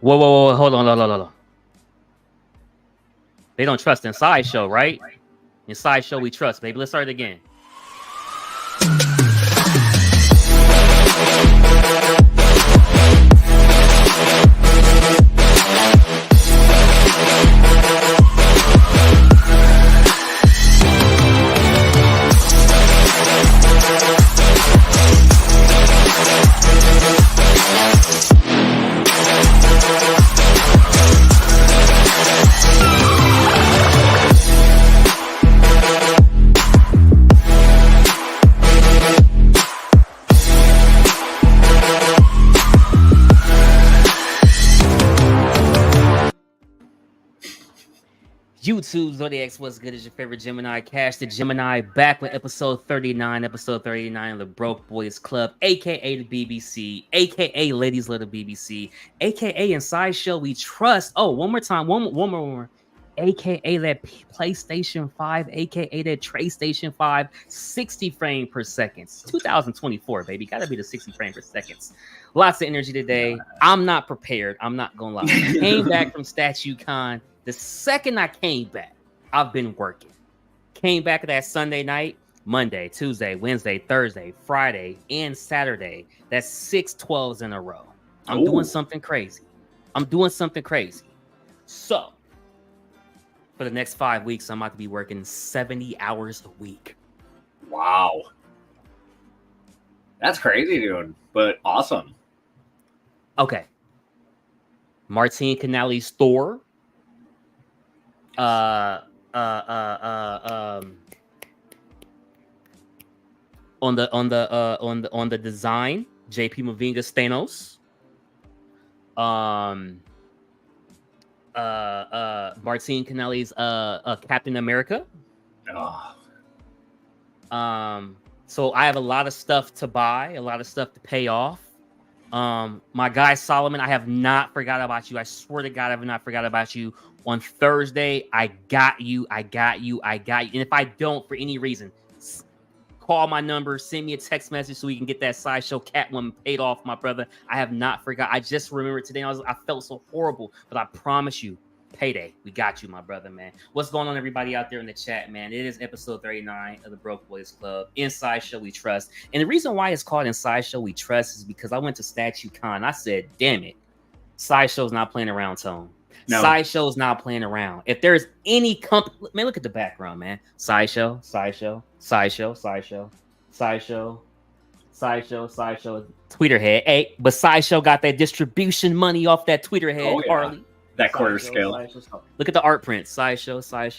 Whoa, hold on. They don't trust in Sideshow, right? In Sideshow, we trust, baby. Let's start it again. YouTube Zodiacs, what's good? Is your favorite Gemini, KashDaGemini, back with episode 39 of the Broke Boys Club, aka the BBC, aka Ladies Love the BBC, aka in Sideshow we trust. Oh, one more time, one more. AKA that PlayStation 5, aka that TrayStation 5, 60 frame per second. 2024, baby. Gotta be the 60 frame per second. Lots of energy today. I'm not prepared. I'm not gonna lie. I came back from Statue Con. The second I came back, I've been working. Came back that Sunday night, Monday, Tuesday, Wednesday, Thursday, Friday, and Saturday. That's 6 12s in a row. I'm doing something crazy. So, for the next 5 weeks, I'm about to be working 70 hours a week. Wow. That's crazy, dude, but awesome. Okay. Martine Canale's store. On the design, JP Mavinga Stanos. Martine Canale's Captain America. Oh. So I have a lot of stuff to buy, a lot of stuff to pay off. My guy Solomon, I have not forgot about you. I swear to God, I have not forgot about you. On Thursday, I got you. And if I don't, for any reason, call my number, send me a text message so we can get that Sideshow Catwoman paid off, my brother. I have not forgot. I just remembered today. I felt so horrible, but I promise you, payday. We got you, my brother, man. What's going on, everybody out there in the chat, man? It is episode 39 of the Broke Boys Club. In Sideshow we trust. And the reason why it's called In Sideshow we trust is because I went to Statue Con. I said, damn it, Sideshow's not playing around, Tone. No. Sideshow's not playing around. If there's any company, man, look at the background, man. Sideshow. Tweeter head. Hey, but Sideshow got that distribution money off that Tweeter head, Harley. That quarter scale. Look at the art print. Sideshow. I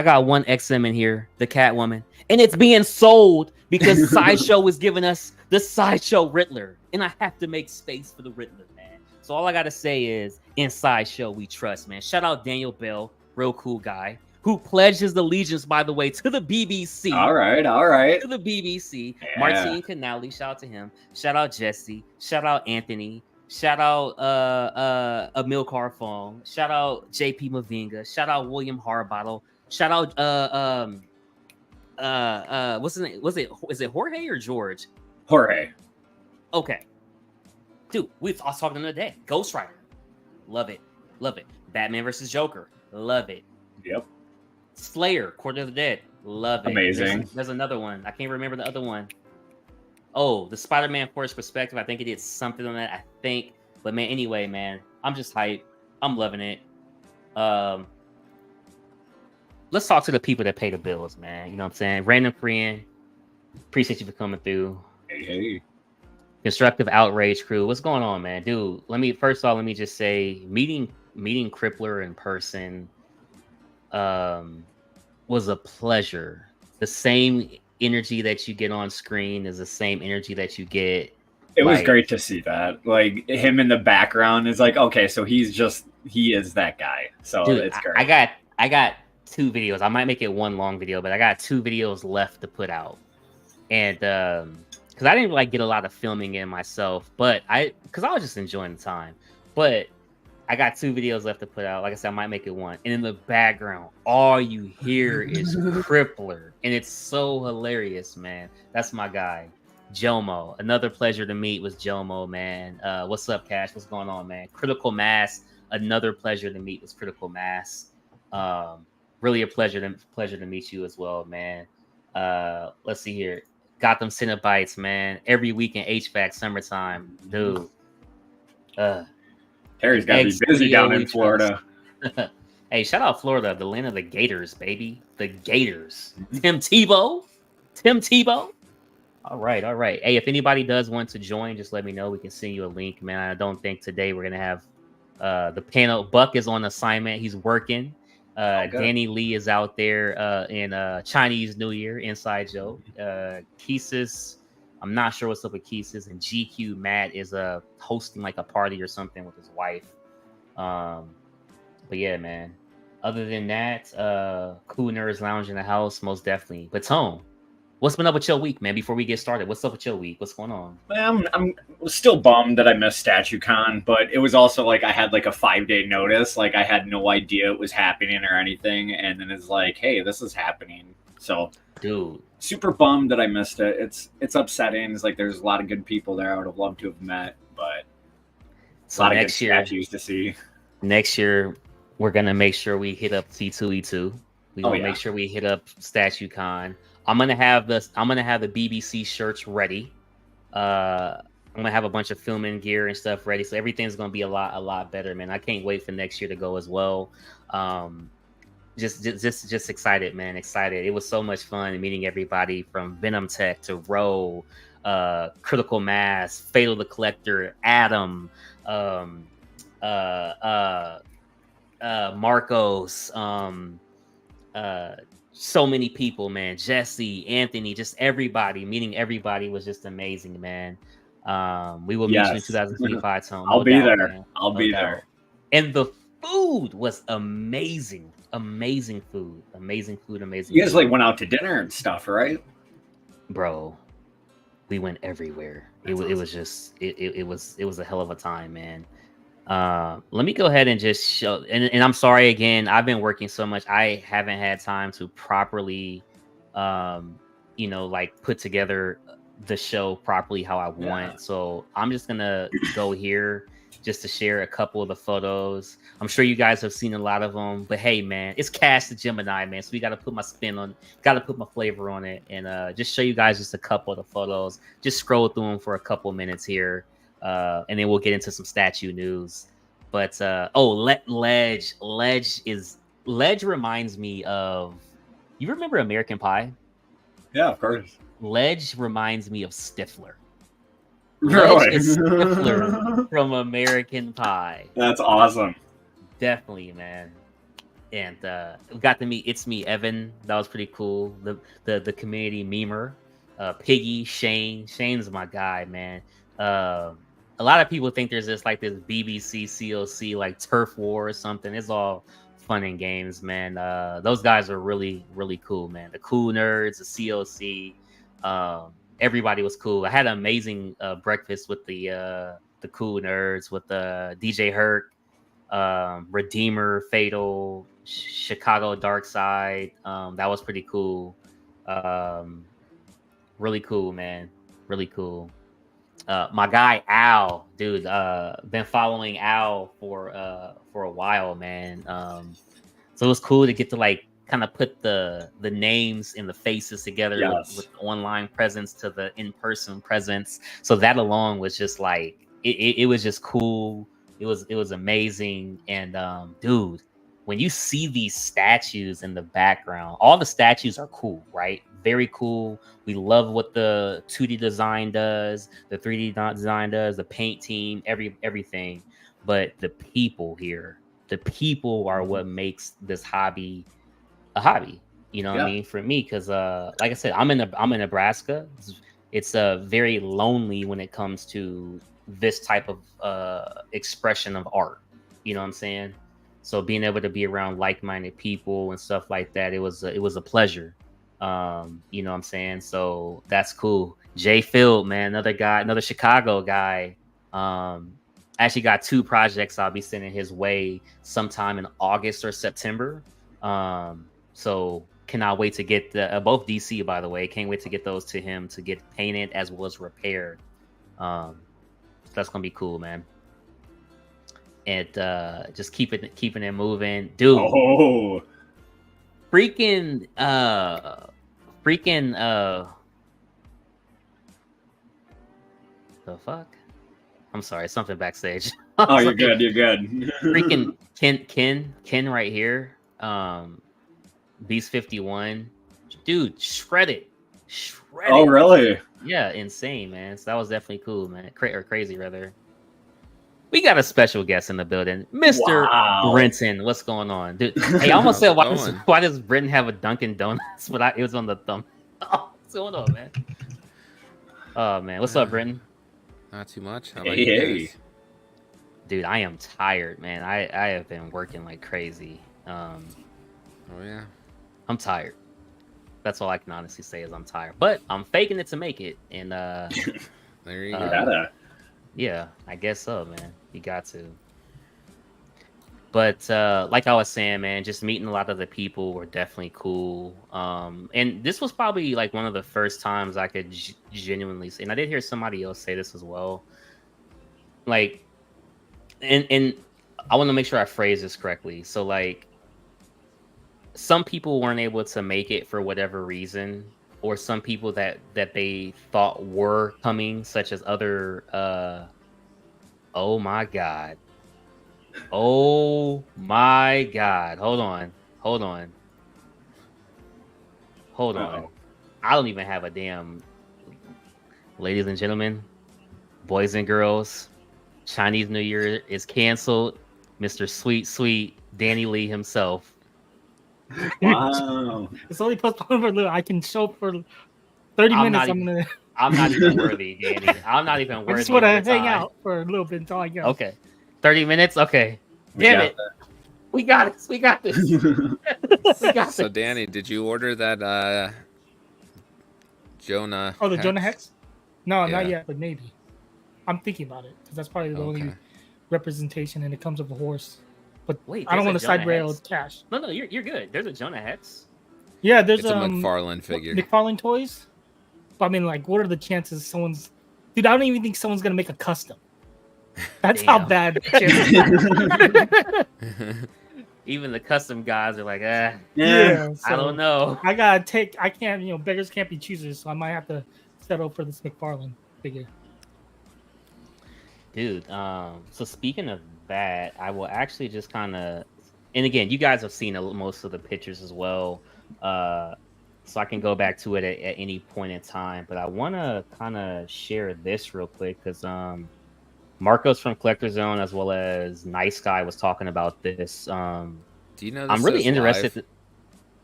got one XM in here, the Catwoman, and it's being sold because Sideshow is giving us the Sideshow Riddler, and I have to make space for the Riddler, man. So all I gotta say is, in Sideshow we trust, man. Shout out Daniel Bell, real cool guy, who pledged his allegiance, by the way, to the BBC. All right. To the BBC. Yeah. Martine Canale, shout out to him. Shout out Jesse. Shout out Anthony. Shout out Emil Carfong. Shout out JP Mavinga. Shout out William Harbottle. Shout out what's his name? Is it Jorge or George? Jorge. Okay. Dude, I was talking the other day. Ghost Rider. Love it. Batman versus Joker. Love it. Yep. Slayer, Court of the Dead. Love it. Amazing. There's another one. I can't remember the other one. Oh, the Spider-Man Force Perspective. I think it did something on that. I think. But man, anyway, man, I'm just hyped. I'm loving it. Let's talk to the people that pay the bills, man. You know what I'm saying? Random friend. Appreciate you for coming through. Hey. Constructive Outrage crew. What's going on, man? Dude, let me just say meeting Crippler in person was a pleasure. The same energy that you get on screen is the same energy that you get. It was great to see that. Like him in the background is like, okay, so he is that guy. So dude, it's great. I got 2 videos. I might make it one long video, but I got 2 videos left to put out. And because I didn't get a lot of filming in myself, but because I was just enjoying the time. But I got 2 videos left to put out. Like I said, I might make it one. And in the background, all you hear is Crippler. And it's so hilarious, man. That's my guy. Jomo, another pleasure to meet was Jomo, man. What's up, Cash? What's going on, man? Critical Mass, another pleasure to meet was Critical Mass. Really a pleasure to meet you as well, man. Let's see here. Gotham Cinebites, man. Every week in HVAC summertime, dude. Harry's got to be busy down in Florida. Hey, shout out Florida, the land of the Gators, baby. The Gators. Tim Tebow. All right. Hey, if anybody does want to join, just let me know. We can send you a link, man. I don't think today we're gonna have the panel. Buck is on assignment. He's working. Danny Lee is out there in Chinese New Year, Inside Joke. Keesis, I'm not sure what's up with Keesis. And GQ Matt is hosting like a party or something with his wife. But yeah, man. Other than that, Cool Nerds Lounge in the house, most definitely. But Tone, what's been up with your week, man? Before we get started, what's up with your week? What's going on? I'm still bummed that I missed StatueCon, but it was also like I had like a 5-day notice. Like I had no idea it was happening or anything, and then it's like, hey, this is happening. So, dude, super bummed that I missed it. It's upsetting. It's like there's a lot of good people there I would have loved to have met, but so a lot of good statues to see. Next year, we're gonna make sure we hit up C2E2. We want to make sure we hit up StatueCon. I'm gonna have the BBC shirts ready. I'm gonna have a bunch of filming gear and stuff ready, so everything's gonna be a lot better, man. I can't wait for next year to go as well. Just excited, man. Excited. It was so much fun meeting everybody from Venom Tech to Roe, Critical Mass, Fatal the Collector, Adam, Marcos, so many people, man. Jesse, Anthony, just everybody. Meeting everybody was just amazing, man. We will meet you in 2025, Tone. I'll be there. I'll be there. And the food was amazing. Amazing food. You guys like went out to dinner and stuff, right? Bro, we went everywhere. It was a hell of a time, man. Let me go ahead and just show, and I'm sorry again, I've been working so much, I haven't had time to properly like put together the show properly how I want. So I'm just gonna go here just to share a couple of the photos. I'm sure you guys have seen a lot of them, but hey, man, it's KashDaGemini, man, so we got to put my spin on, got to put my flavor on it, and just show you guys just a couple of the photos. Just scroll through them for a couple minutes here. And then we'll get into some statue news. But Ledge reminds me of, you remember American Pie? Yeah, of course. Ledge reminds me of Stifler. Really? Ledge is Stifler from American Pie. That's awesome. Definitely, man. And we got to meet It's Me Evan. That was pretty cool. The community memer. Piggy, Shane's my guy, man. A lot of people think there's this BBC COC like turf war or something. It's all fun and games, man. Those guys are really cool, man. The Cool Nerds, the COC, everybody was cool. I had an amazing breakfast with the Cool Nerds, with DJ Herc, Redeemer, Fatal, Chicago Dark Side. That was pretty cool. Really cool, man. Really cool. My guy Al, dude, been following Al for a while, man. So it was cool to get to kind of put the names and the faces together with online presence to the in-person presence. So that alone was just it was just cool. It was amazing. And dude, when you see these statues in the background, all the statues are cool, right? Very cool. We love what the 2D design does, the 3D design does, the paint team, everything. But the people here, the people are what makes this hobby a hobby. You know what I mean? For me, because like I said, I'm in Nebraska. It's very lonely when it comes to this type of expression of art. You know what I'm saying? So being able to be around like-minded people and stuff like that, it was a pleasure. You know what I'm saying? So that's cool. Jay Field, man, another guy, another Chicago guy. Actually got 2 projects I'll be sending his way sometime in August or September. So Cannot wait to get the both DC, by the way. Can't wait to get those to him to get painted as well as repaired. So that's gonna be cool, man. And just keeping it moving, dude. Oh, freaking the fuck. I'm sorry, something backstage. Oh, you're good. You're good. Freaking Ken right here. Beast 51, dude, shredded. Oh, really? Yeah, insane, man. So that was definitely cool, man. Or crazy, rather. We got a special guest in the building, Mr. Brenton. What's going on, dude? Hey, I almost said, why does Brenton have a Dunkin' Donuts? But it was on the thumb. Oh, what's going on, man? Oh man, what's up, Brenton? Not too much. How about you guys? Dude, I am tired, man. I have been working like crazy. Oh yeah. I'm tired. That's all I can honestly say is I'm tired. But I'm faking it to make it. And there you go. Yeah, I guess so, man. You got to. But like I was saying, man, just meeting a lot of the people were definitely cool. And this was probably like one of the first times I could genuinely say, and I did hear somebody else say this as well. Like, and I want to make sure I phrase this correctly. So like, some people weren't able to make it for whatever reason, or some people that they thought were coming, such as other oh my god, hold on. I don't even have a damn. Ladies and gentlemen, boys and girls, Chinese New Year is canceled. Mr. Sweet Danny Lee himself. Wow. It's only postponed for a little. I can show for 30 minutes. I'm not even worthy, Danny. I'm not even worthy. I just want to hang out for a little bit until I go. Okay. 30 minutes? Okay. Damn it. We got it. We got this. So, Danny, did you order that Jonah? Oh, the Hex? Jonah Hex? No, not yet, but maybe. I'm thinking about it because that's probably the only representation, and it comes with a horse. But wait, I don't want to side rail cash. No, you're good. There's a Jonah Hex. Yeah, there's a McFarlane figure. McFarlane toys. But I mean, like, what are the chances someone's? Dude, I don't even think someone's gonna make a custom. That's how bad. Even the custom guys are like, yeah. So I don't know. I can't. Beggars can't be choosers, so I might have to settle for this McFarlane figure. Dude, so speaking of that, I will actually just kind of, and again, you guys have seen most of the pictures as well, so I can go back to it at any point in time. But I want to kind of share this real quick because Marcos from Collector Zone as well as Nice Guy was talking about this. Do you know? I'm really interested.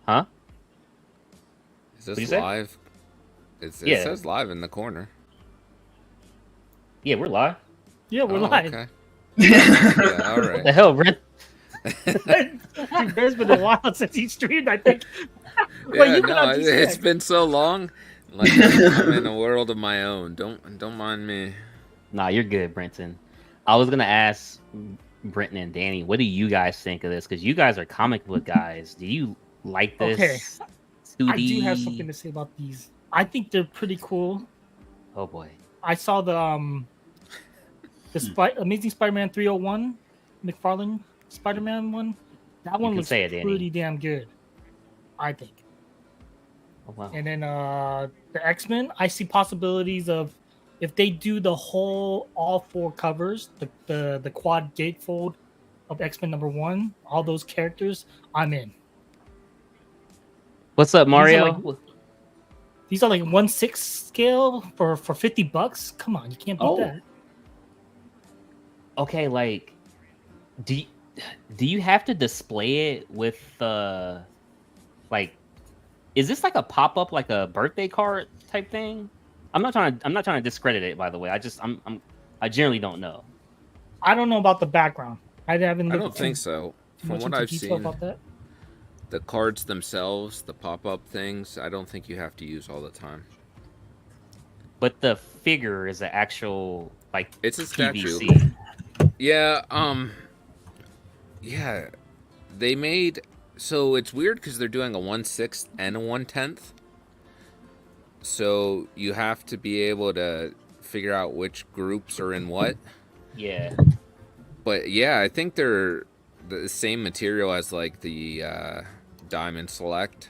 Huh? Is this live? It says live in the corner. Yeah, we're live. Yeah, we're live. Okay. Yeah, all right. What the hell, Brent? There's been a while since he streamed, I think. Yeah, it's been so long. Like I'm in a world of my own. Don't mind me. Nah, you're good, Brenton. I was gonna ask Brenton and Danny, what do you guys think of this? Because you guys are comic book guys. Do you like this? Okay. 2D? I do have something to say about these. I think they're pretty cool. Oh boy. I saw the Amazing Spider-Man 301 McFarlane Spider-Man one. That one looks pretty damn good, I think. Oh, wow. And then the X-Men, I see possibilities of if they do the all four covers, the quad gatefold of X-Men #1, all those characters, I'm in. What's up, Mario? These are like 1/6 scale for $50. Come on, you can't beat that. Okay, like, do you have to display it with like, is this like a pop up, like a birthday card type thing? I'm not trying to discredit it, by the way. I generally don't know. I don't know about the background. I don't think so. From what I've seen, about that. The cards themselves, the pop up things, I don't think you have to use all the time. But the figure is an actual it's a statue. PVC. Yeah, yeah. They made So it's weird because they're doing a 1/6 and a 1/10. So you have to be able to figure out which groups are in what. Yeah. But yeah, I think they're the same material as like the Diamond Select,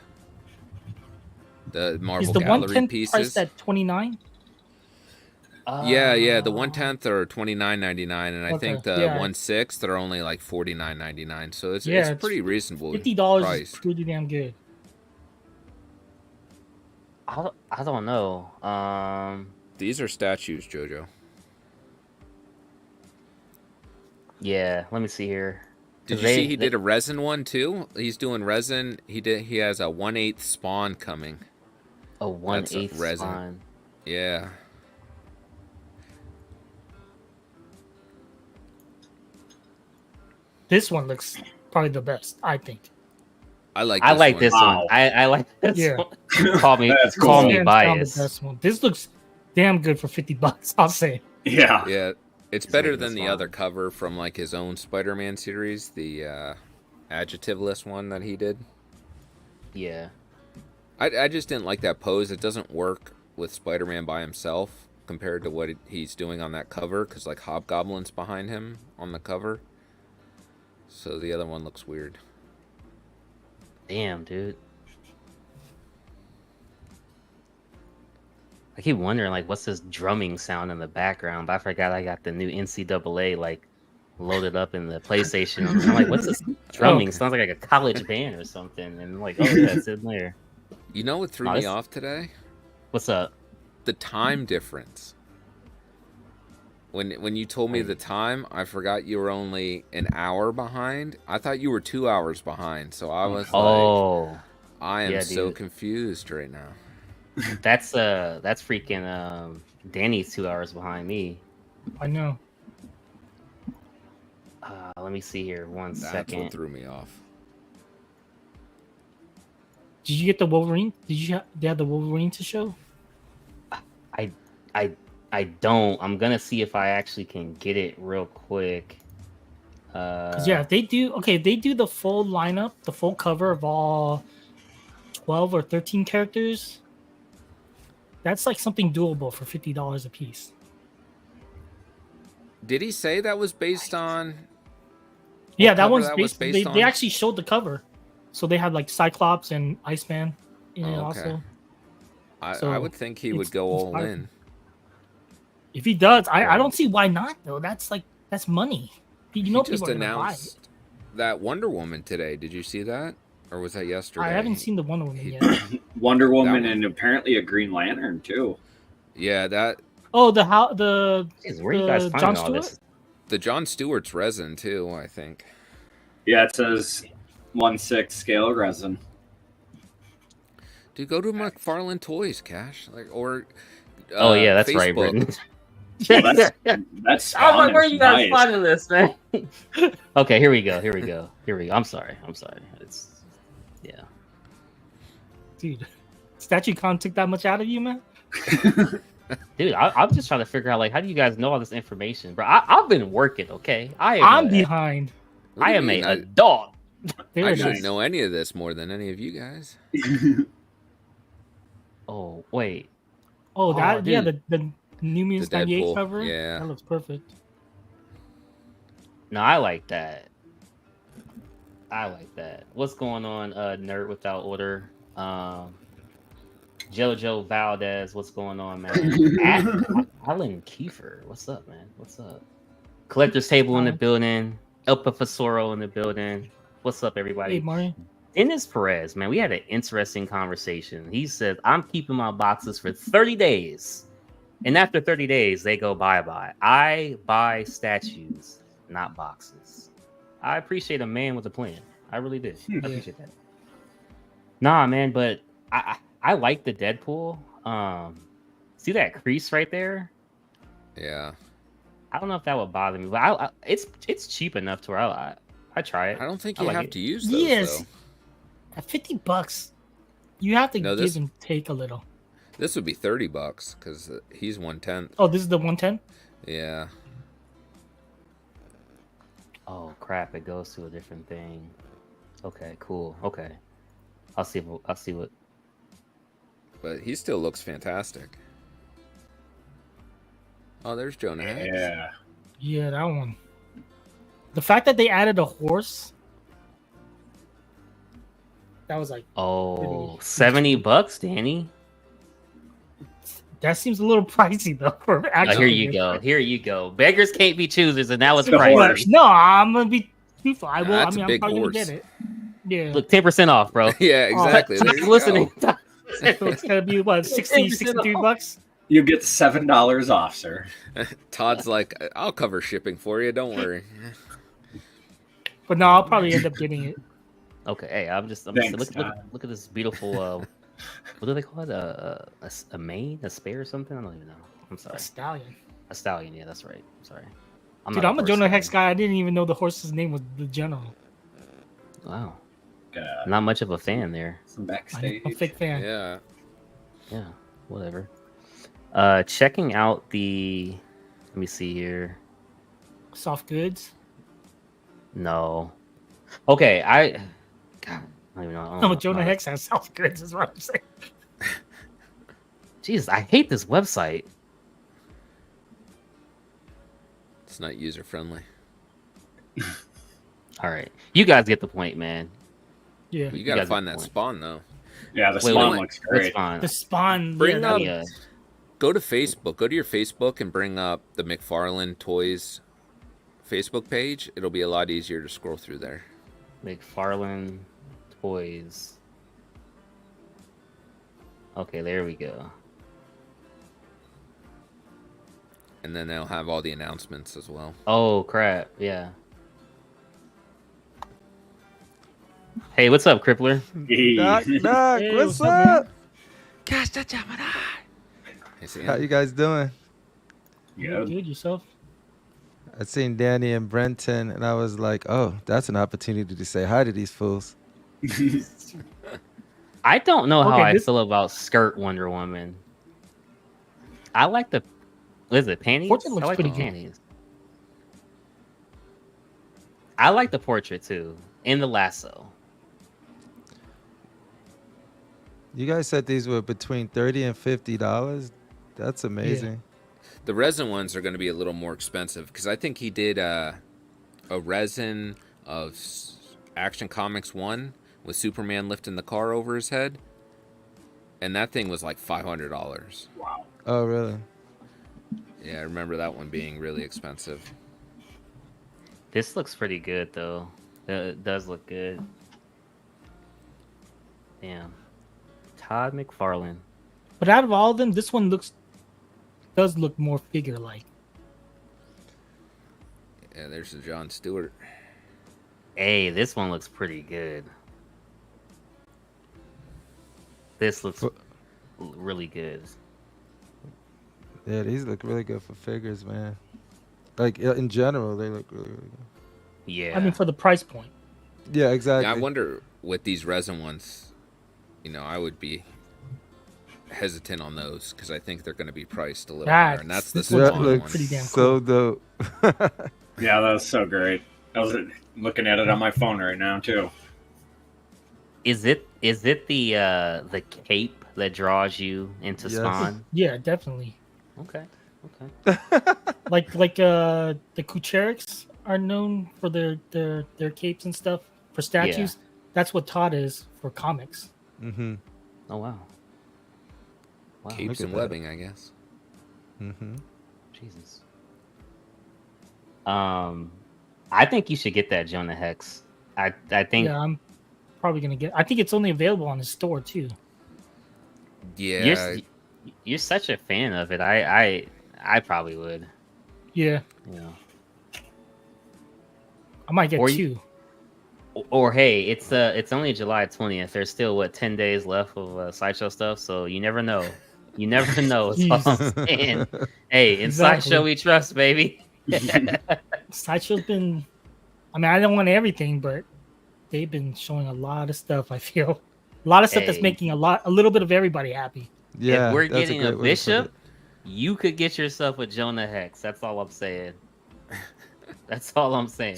the Marvel Is the Gallery 110 pieces. priced at 29? Yeah, the 1/10 are $29.99, and I Okay, think the yeah. 1/6 they're only like $49.99. So it's Yeah, it's pretty reasonable. $50 is priced. pretty damn good. I don't know. These are statues, Jojo. Yeah, let me see here. Did you see he did a resin one too? He's doing resin. He has a 1/8 spawn coming. A 1/8 resin. spawn. Yeah. This one looks probably the best, I think. I like this one. Wow. I like this Yeah. one. Call me That's cool. call me Hands down the biased. best one. This looks damn good for $50, I'll say. Yeah. Yeah. It's He's better making than this the one. other cover from like his own Spider-Man series, the adjectiveless one that he did. Yeah. I just didn't like that pose. It doesn't work with Spider-Man by himself compared to what he's doing on that cover, because like Hobgoblin's behind him on the cover. So the other one looks weird. Damn, dude. I keep wondering, like, what's this drumming sound in the background? But I forgot I got the new NCAA, like, loaded up in the PlayStation. I'm like, what's this drumming? Sounds like a college band or something. And I'm like, oh, yeah, it's in there. You know what threw me off today? What's up? The time difference. When you told me the time, I forgot you were only an hour behind. I thought you were 2 hours behind. So I was like, I am so confused right now. That's freaking Danny's 2 hours behind me. I know. Let me see here. One That's second. what threw me off. Did you get the Wolverine? They have the Wolverine to show? I don't. I'm gonna see if I actually can get it real quick. Because if they do the full lineup, the full cover of all 12 or 13 characters, that's like something doable for $50 a piece. Did he say that was based on? Yeah, that one's based on? They actually showed the cover, so they had like Cyclops and Iceman in it okay. also. I would think he would go all in. If he does, I don't see why not though. That's money. You know, he just people are gonna buy it. announced that Wonder Woman today. Did you see that, or was that yesterday? I haven't seen the Wonder Woman yet. Wonder Woman and apparently a Green Lantern too. Yeah, that. Oh, Jeez, where are you guys finding John all Stewart? this? The John Stewart's resin too, I think. Yeah, it says 1/6 scale resin. Dude, go to McFarlane Toys, Cash, or oh yeah, that's right, Facebook. Britain. Well, that's I'm like, where are you guys nice. finding this, man? Okay, here we go. I'm sorry. It's Dude, StatueCon took that much out of you, man? dude. I'm just trying to figure out, like, how do you guys know all this information, bro? I've been working. Okay, I'm behind. What do I you am mean? a dog. There I it shouldn't is. know any of this more than any of you guys. Oh wait. Oh, that dude. yeah, the New Mutants The 98 Deadpool, cover. yeah. That looks perfect. No, I like that. What's going on, Nerd Without Order? Jojo Valdez, what's going on, man? Alan Kiefer, what's up, man? What's up? Collector's Table in the building. El Profesoro in the building. What's up, everybody? Hey, Mario. Dennis Perez, man, we had an interesting conversation. He said, I'm keeping my boxes for 30 days. And after 30 days, they go bye-bye. I buy statues, not boxes. I appreciate a man with a plan. I really do. I appreciate that. Nah, man, but I like the Deadpool. See that crease right there? Yeah. I don't know if that would bother me, but it's cheap enough to where I try it. I don't think I you like have it. to use those, Yes. though. At $50, you have to No, give and take a little. This would be $30 because he's 1/10. Oh, this is the 110? Yeah. Oh crap! It goes to a different thing. Okay, cool. Okay, I'll see. I'll see what. But he still looks fantastic. Oh, there's Jonah Hex. Yeah. Yeah, that one. The fact that they added a horse, that was like, Oh, Pretty- $70, Danny. that seems a little pricey though. For Oh, actually, here you go. Here you go. Beggars can't be choosers, and now it's The pricey. horse. No, I'm gonna be truthful. I will. That's a I'm big probably horse. gonna get it. Yeah. Look, 10% off, bro. Yeah, exactly. Stop There you listening. go. So it's gonna be what 60, 63 bucks. You get $7 off, sir. Todd's like, I'll cover shipping for you. Don't worry. But no, I'll probably end up getting it. Okay, hey, I'm just Thanks, look Todd. at this beautiful. What do they call it? A mane, a spare, or something? I don't even know. I'm sorry. A stallion. A stallion. Yeah, that's right. I'm sorry. Dude, not I'm a horse Jonah guy. Hex guy. I didn't even know the horse's name was the General. Wow, Uh, not much of a fan there. some I'm backstage. a fake fan. Yeah. Yeah, whatever. Checking out the. Let me see here. Soft goods. No. Okay, God, I don't even know. No, Jonah Hex has soft goods. Is what I'm saying. Jesus, I hate this website. It's not user friendly. All right, you guys get the point, man. Yeah. You gotta guys find get that the point. spawn though. Yeah, the Wait, spawn wait, looks It's great. fine. The spawn. Bring yeah, up- that- Yeah. Go to Facebook. Go to your Facebook and bring up the McFarlane Toys Facebook page. It'll be a lot easier to scroll through there. McFarlane Toys. Okay, there we go. And then they'll have all the announcements as well. Oh crap! Yeah. Hey, what's up, Crippler? Doc, Doc, Hey, what's what's up, man? up? KashDaGemini. Hey, see How him? you guys doing? Yeah. Good yourself. I seen Danny and Brenton, and I was like, "Oh, that's an opportunity to say hi to these fools." I don't know how Okay, I this- feel about Skirt Wonder Woman. I like the. What is it? Panties? Portrait looks I like the pretty good. panties. I like the portrait too, and the lasso. You guys said these were between $30 and $50. That's amazing. The resin ones are going to be a little more expensive because I think he did a resin of Action Comics 1 with Superman lifting the car over his head. And that thing was like $500. Wow. Oh, really? Yeah, I remember that one being really expensive. This looks pretty good though. It does look good. Damn. Todd McFarlane. But out of all of them, this one does look more figure like. Yeah, there's the John Stewart. Hey, this one looks pretty good. This looks But- really good. Yeah, these look really good for figures, man. Like in general, they look really, really good. Yeah. I mean, for the price point. Yeah, exactly. Yeah, I wonder with these resin ones, I would be hesitant on those because I think they're going to be priced a little higher. And that's the This one's that spawn look one. looks pretty damn so dope. Yeah, that was so great. I was looking at it on my phone right now too. Is it the cape that draws you into Yes. Spawn? Yeah, definitely. Okay. Like the Kucheriks are known for their capes and stuff for statues. That's what Todd is for comics. Mm-hmm. Oh wow. Wow. Capes Look at and that. webbing, I guess. Mm-hmm. Jesus. I think you should get that Jonah Hex. I think Yeah, I'm probably gonna get. I think it's only available on the store too. Yeah, you're such a fan of it. I probably would. Yeah, You know. I might get Or two. you- Or hey, it's only July 20th. There's still 10 days left of Sideshow stuff, so you never know. You never know. That's all I'm saying. Hey, in Exactly. Sideshow we trust, baby. Sideshow's been. I mean, I don't want everything, but they've been showing a lot of stuff. I feel a lot of stuff that's Hey. making a little bit of everybody happy. Yeah, if we're that's getting great a way to put bishop, it. you could get yourself a Jonah Hex. That's all I'm saying. That's all I'm saying.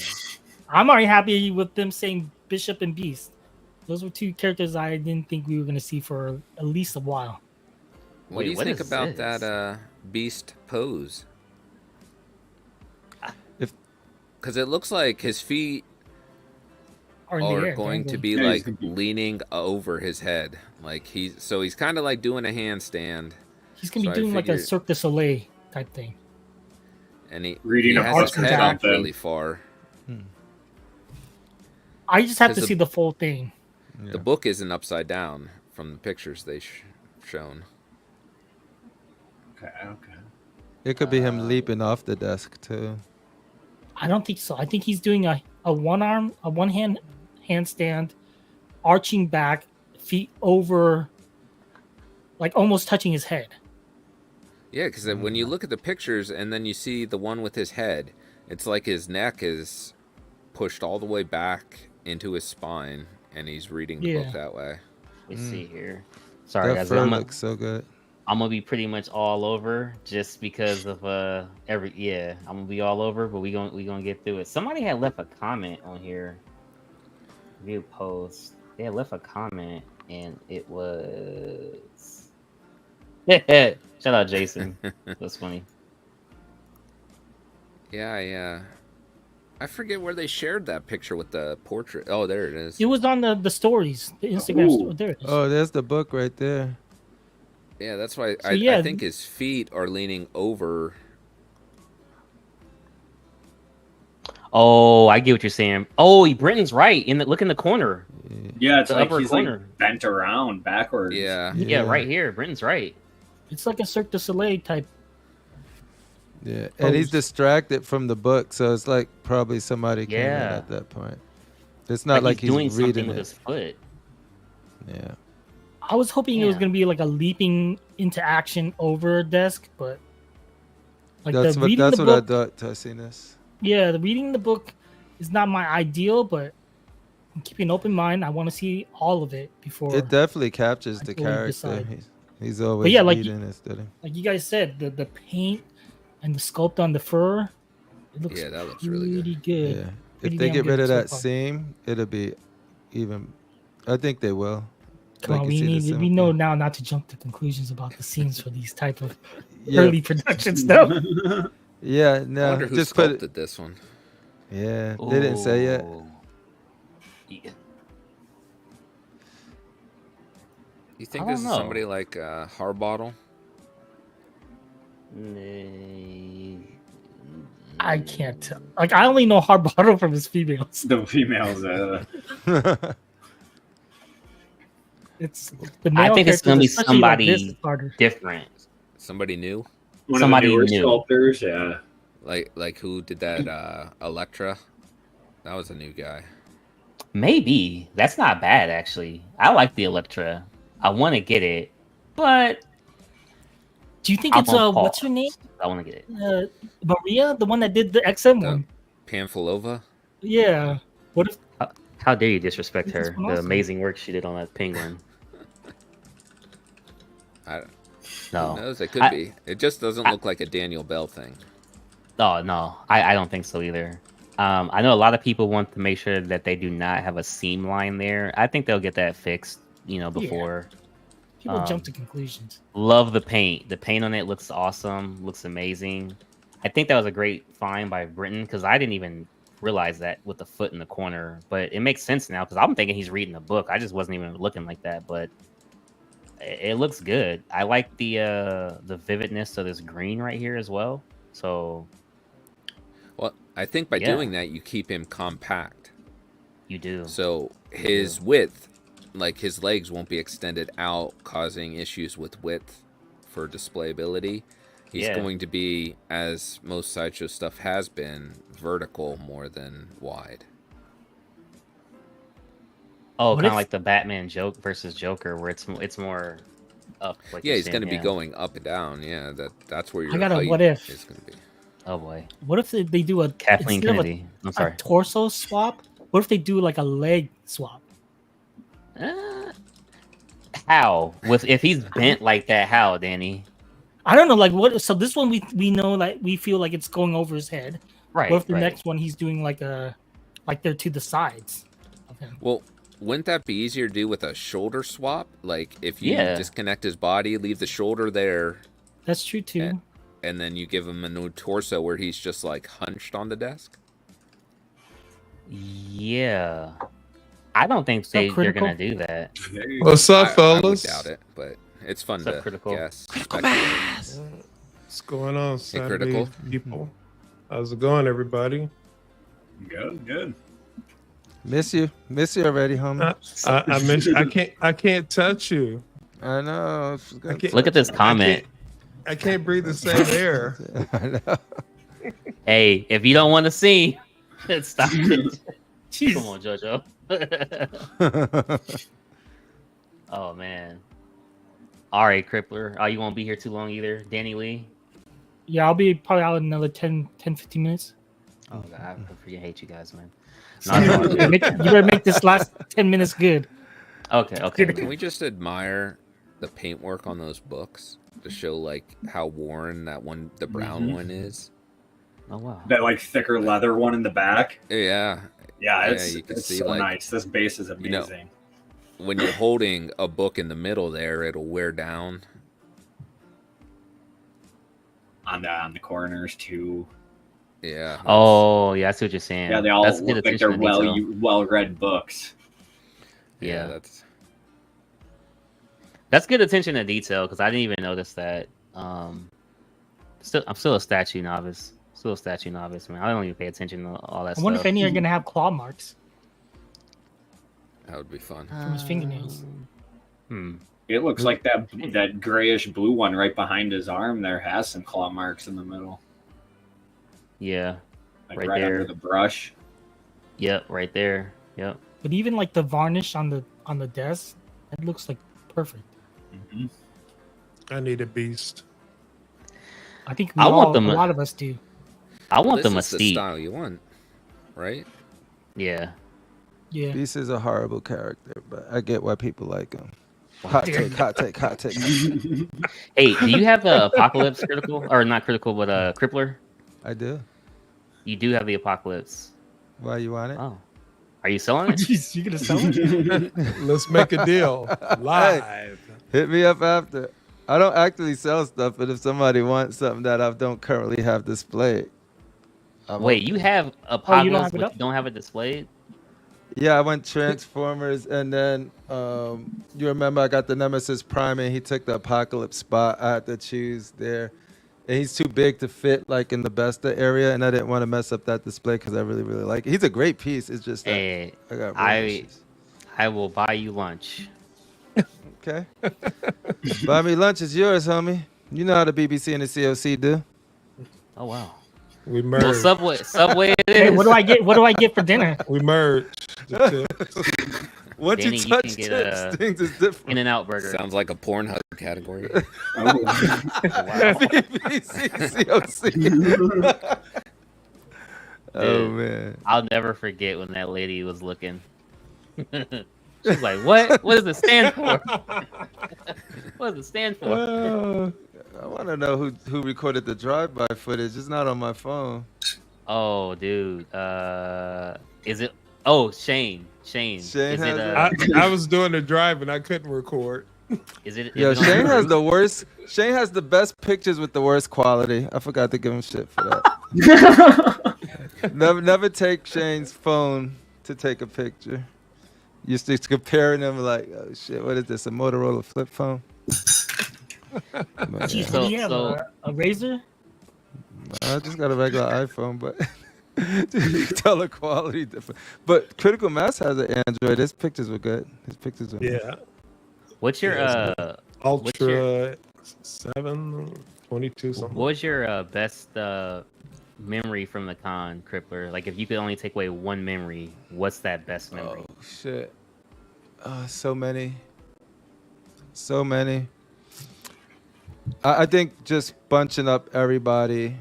I'm already happy with them saying Bishop and Beast. Those were two characters I didn't think we were going to see for at least a while. What Wait, do you what think is about this? that Beast pose? If- Because it looks like his feet Or in the are air, going to dangling. be Yeah, he's like gonna be- leaning over his head. Like he's kind of like doing a handstand, He's going to so be I doing like a figured- Cirque du Soleil type thing. and he Reading has a his book or head up something. really far. I just have to 'Cause see the full thing. Yeah. The book isn't upside down from the pictures they shown. Okay. It could be him leaping off the desk too. I don't think so. I think he's doing a one hand handstand, arching back, feet over, like almost touching his head. Yeah, because when you look at the pictures and then you see the one with his head, it's like his neck is pushed all the way back into his spine, and he's reading the book that way. Let's see here. Sorry, That guys. fur looks so good. I'm gonna be pretty much all over just because of I'm gonna be all over, but we gonna get through it. Somebody had left a comment on here. View post. They had left a comment and it was shout out Jason. That's funny. Yeah, I forget where they shared that picture with the portrait. Oh, there it is. It was on the stories, the Instagram Ooh. story. There it is. Oh, there's the book right there. Yeah, that's why So, I yeah. think his feet are leaning over. Oh, I get what you're saying. Oh, Britton's right. Look in the corner. Yeah, it's The like upper he's corner. like bent around backwards. Yeah. Yeah, right here. Britton's right. It's like a Cirque du Soleil type. Yeah, and he's Pose. distracted from the book, so it's like probably somebody came in Yeah. at that point. It's not like he's doing he's something reading with it. his foot. Yeah. I was hoping it was Yeah. going to be like a leaping into action over a desk, but like That's the what reading that's the what I book. thought to see this. Yeah, the reading the book is not my ideal, but I'm keeping an open mind. I want to see all of it before. It definitely captures I the fully character. decide. He's always yeah, like reading and studying. Like you guys said, the paint and the sculpt on the fur, it looks Yeah, that looks really pretty good. good. Yeah. Pretty If they damn get rid good of so that far. seam, it'll be even. I think they will. Come on, you see the we seam, know yeah. now not to jump to conclusions about the scenes for these type of Yeah, early production stuff. yeah. I No, wonder who just put sculpted it. this one. Yeah, they didn't say yet. Ooh. Yeah. You think I this don't is know. somebody like Harbottle? I can't tell. Like I only know Harbottle from his females. The females. It's the male I think it's gonna be characters, especially like this, somebody it's harder. different. Somebody new? One Somebody of the newer new. sculptors. Yeah. Like who did that? Electra? That was a new guy. Maybe that's not bad actually. I like the Electra. I want to get it, but Do you think I'm it's on what's pause. her name? I want to get it. Maria, the one that did the XM The- one. Pamphilova? Yeah. What if How dare you disrespect This her? one The also. amazing work she did on that penguin. Who No. knows? It could I- be. It just doesn't look like a Daniel Bell thing. Oh no, I don't think so either. I know a lot of people want to make sure that they do not have a seam line there. I think they'll get that fixed, before. people jump to conclusions? Love the paint. The paint on it looks awesome. Looks amazing. I think that was a great find by Britton because I didn't even realize that with the foot in the corner. But it makes sense now because I'm thinking he's reading the book. I just wasn't even looking like that, but it looks good. I like the vividness of this green right here as well. So Well, I think by Yeah. doing that, you keep him compact. you do. So his width, like his legs won't be extended out, causing issues with width for displayability. He's Yeah. going to be, as most Sideshow stuff has been, vertical more than wide. Oh, What kind of if- like the Batman joke versus Joker, where it's more up. Like Yeah, you're he's saying, going to be yeah. going up and down. Yeah, that's where your got a height what if. is going to be. Oh boy, What if they do a Kathleen instead of Kennedy. I'm a sorry. torso swap? What if they do like a leg swap? How? If he's bent like that? How, Danny? I don't know. Like what? So this one we know like we feel like it's going over his head. Right. What if the right. next one he's doing like like they're to the sides of him. Well, wouldn't that be easier to do with a shoulder swap? Like if you Yeah. disconnect his body, leave the shoulder there, That's true too. and then you give him a new torso where he's just like hunched on the desk? Yeah. I don't think they're critical? gonna do that. What's up, I would fellas? doubt it, but it's fun What's up, to Critical? guess. What's going on, Saturday Critical. people? How's it going, everybody? Good. Miss you already, homie. I mentioned I can't touch you. I know. I can't- Look at this comment. I can't breathe the same air. I know. Hey, if you don't want to see, stop it. Jeez. Come on, JoJo. Oh man. All right, Crippler. Oh, you won't be here too long either. Danny Lee. Yeah, I'll be probably out in another 10, 15 minutes. Oh god, I freaking hate you guys, man. You better make this last 10 minutes good. Okay. Can we just admire the paintwork on those books to show like how worn the brown one is? Oh wow. That like thicker leather one in the back. Yeah. Yeah, it's, you can it's see, so like, nice. This base is you know, amazing. When you're holding a book in the middle there, it'll wear down. On the corners too. Yeah. Oh yeah, I see what you're saying. Yeah, they all That's good look like attention they're to detail. well read books. Yeah. That's That's good attention to detail because I didn't even notice that. I'm still a statue novice. Man. I don't even pay attention to all that I stuff. wonder if any are going to have claw marks that would be fun. from his fingernails. It looks like that grayish blue one right behind his arm there has some claw marks in the middle. Yeah. Like Right right there. under the brush. Yep. Right there. Yep. But even like the varnish on the desk, it looks like perfect. Mm-hmm. I need a beast. I think I want a them- lot of us do. I want the This is the mystique. style you want, right? Yeah. Yeah. Beast is a horrible character, but I get why people like him. Hot take. Hey, do you have the Apocalypse Critical or not Critical, but Crippler? I do. You do have the Apocalypse. Why you want it? Oh, are you selling it? Jeez, you gonna sell it? Let's make a deal live. Hit me up after. I don't actually sell stuff, but if somebody wants something that I don't currently have displayed. Wait, you have Apocalypse, have it but up? you don't have it displayed? Yeah, I went Transformers, and then you remember I got the Nemesis Prime, and he took the Apocalypse spot. I had to choose there, and he's too big to fit like in the Besta area, and I didn't want to mess up that display because I really like it. He's a great piece. It's just that Hey, I got I- real issues. I will buy you lunch. Okay. Buy me lunch is yours, homie. You know how the BBC and the COC do. Oh wow. We Well, merged. Subway it is. Hey, what do I get? What do I get for dinner? We merged. The two. Once Danny, you you touch can get tips, a- things is different. In-N-Out burger. Sounds like a Pornhub category. Oh. Wow. BBC, COC. Oh Dude. man. I'll never forget when that lady was looking. She's like, "What? What does it stand for? What does it stand for?" I want to know who recorded the drive-by footage. It's not on my phone. Oh, dude. Is it? Oh, Shane. Shane Is has it? it. I was doing the drive and I couldn't record. Is it? Yo, is it on Shane the has roof? the worst. Shane has the best pictures with the worst quality. I forgot to give him shit for that. never take Shane's phone to take a picture. Used to comparing them like, oh shit, what is this? A Motorola flip phone? But, Jeez, yeah. what do you have? So- A razor? I just got a regular iPhone, but you can tell the quality different. But Critical Mass has an Android. His pictures were good. His pictures were Yeah. What's your Ultra 7, 22 something. what was your best memory from the con, Crippler? Like, if you could only take away one memory, what's that best memory? Oh shit. So many. So many. I think just bunching up everybody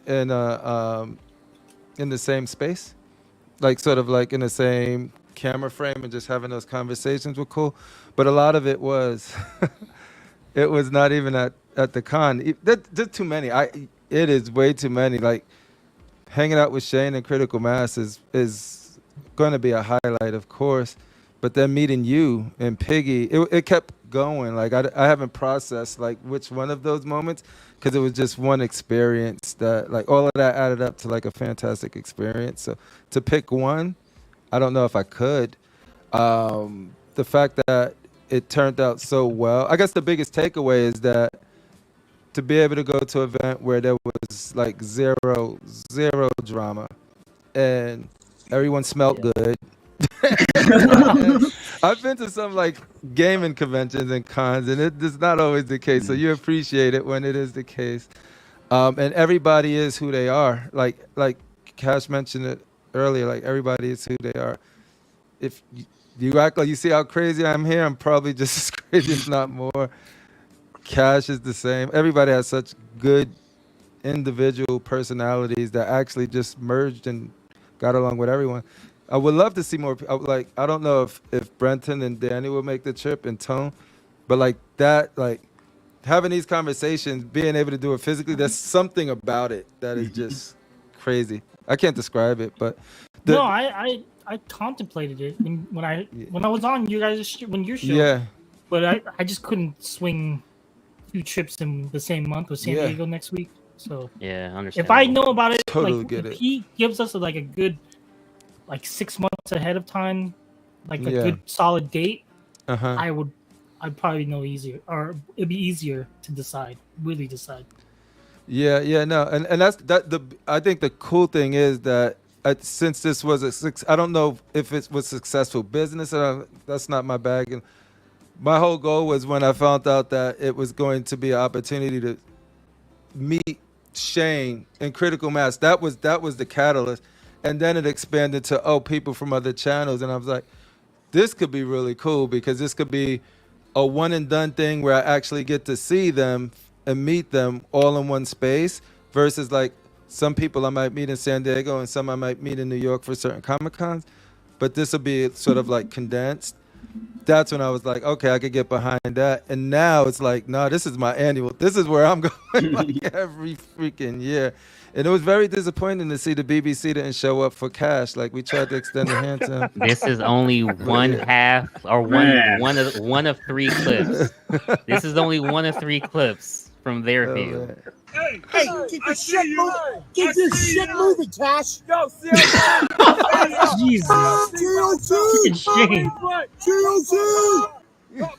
in the same space. Like sort of like in the same camera frame and just having those conversations were cool. But a lot of it was it was not even at the con. There's too many. It is way too many. Like hanging out with Shane and Critical Mass is going to be a highlight, of course. But then meeting you and Piggy, it kept going. Like I haven't processed like which one of those moments, because it was just one experience that like all of that added up to like a fantastic experience. So to pick one, I don't know if I could. The fact that it turned out so well, I guess the biggest takeaway is that to be able to go to an event where there was like zero drama and everyone smelled good. I've been to some like gaming conventions and cons, and it is not always the case. So you appreciate it when it is the case. And everybody is who they are. Like Cash mentioned it earlier. Like everybody is who they are. If you act like you see how crazy I'm here, I'm probably just as crazy, if not more. Cash is the same. Everybody has such good individual personalities that actually just merged and got along with everyone. I would love to see more. Like, I don't know if Brenton and Danny will make the trip and Tone, but like that, like having these conversations, being able to do it physically, there's something about it that is just crazy. I can't describe it, but no, I contemplated it when I was on you guys when your show. Yeah. But I just couldn't swing 2 trips in the same month with San Diego next week. So yeah, I understand. If I know about it, Totally like get if it. he gives us like a good 6 months ahead of time, like a Yeah. good solid date, Uh-huh. I'd probably know easier, or it'd be easier to really decide. Yeah, no, and that's that. I think the cool thing is that since this was I don't know if it was successful business. That's not my bag. And my whole goal was when I found out that it was going to be an opportunity to meet Shane and Critical Mass. That was the catalyst, and then it expanded to people from other channels, and I was like, this could be really cool because this could be a one and done thing where I actually get to see them and meet them all in one space versus like some people I might meet in San Diego and some I might meet in New York for certain Comic Cons, but this will be sort of like condensed. That's when I was like, okay, I could get behind that. And now it's like, no, this is my annual. This is where I'm going like every freaking year. And it was very disappointing to see the BBC didn't show up for Cash. Like we tried to extend a hand to him. This is only one half or one of 3 clips. This is only one of 3 clips from their view. Man. Hey, keep your shit moving. Keep your shit moving, Cash. Yo, Jesus. TLC. Shame. TLC.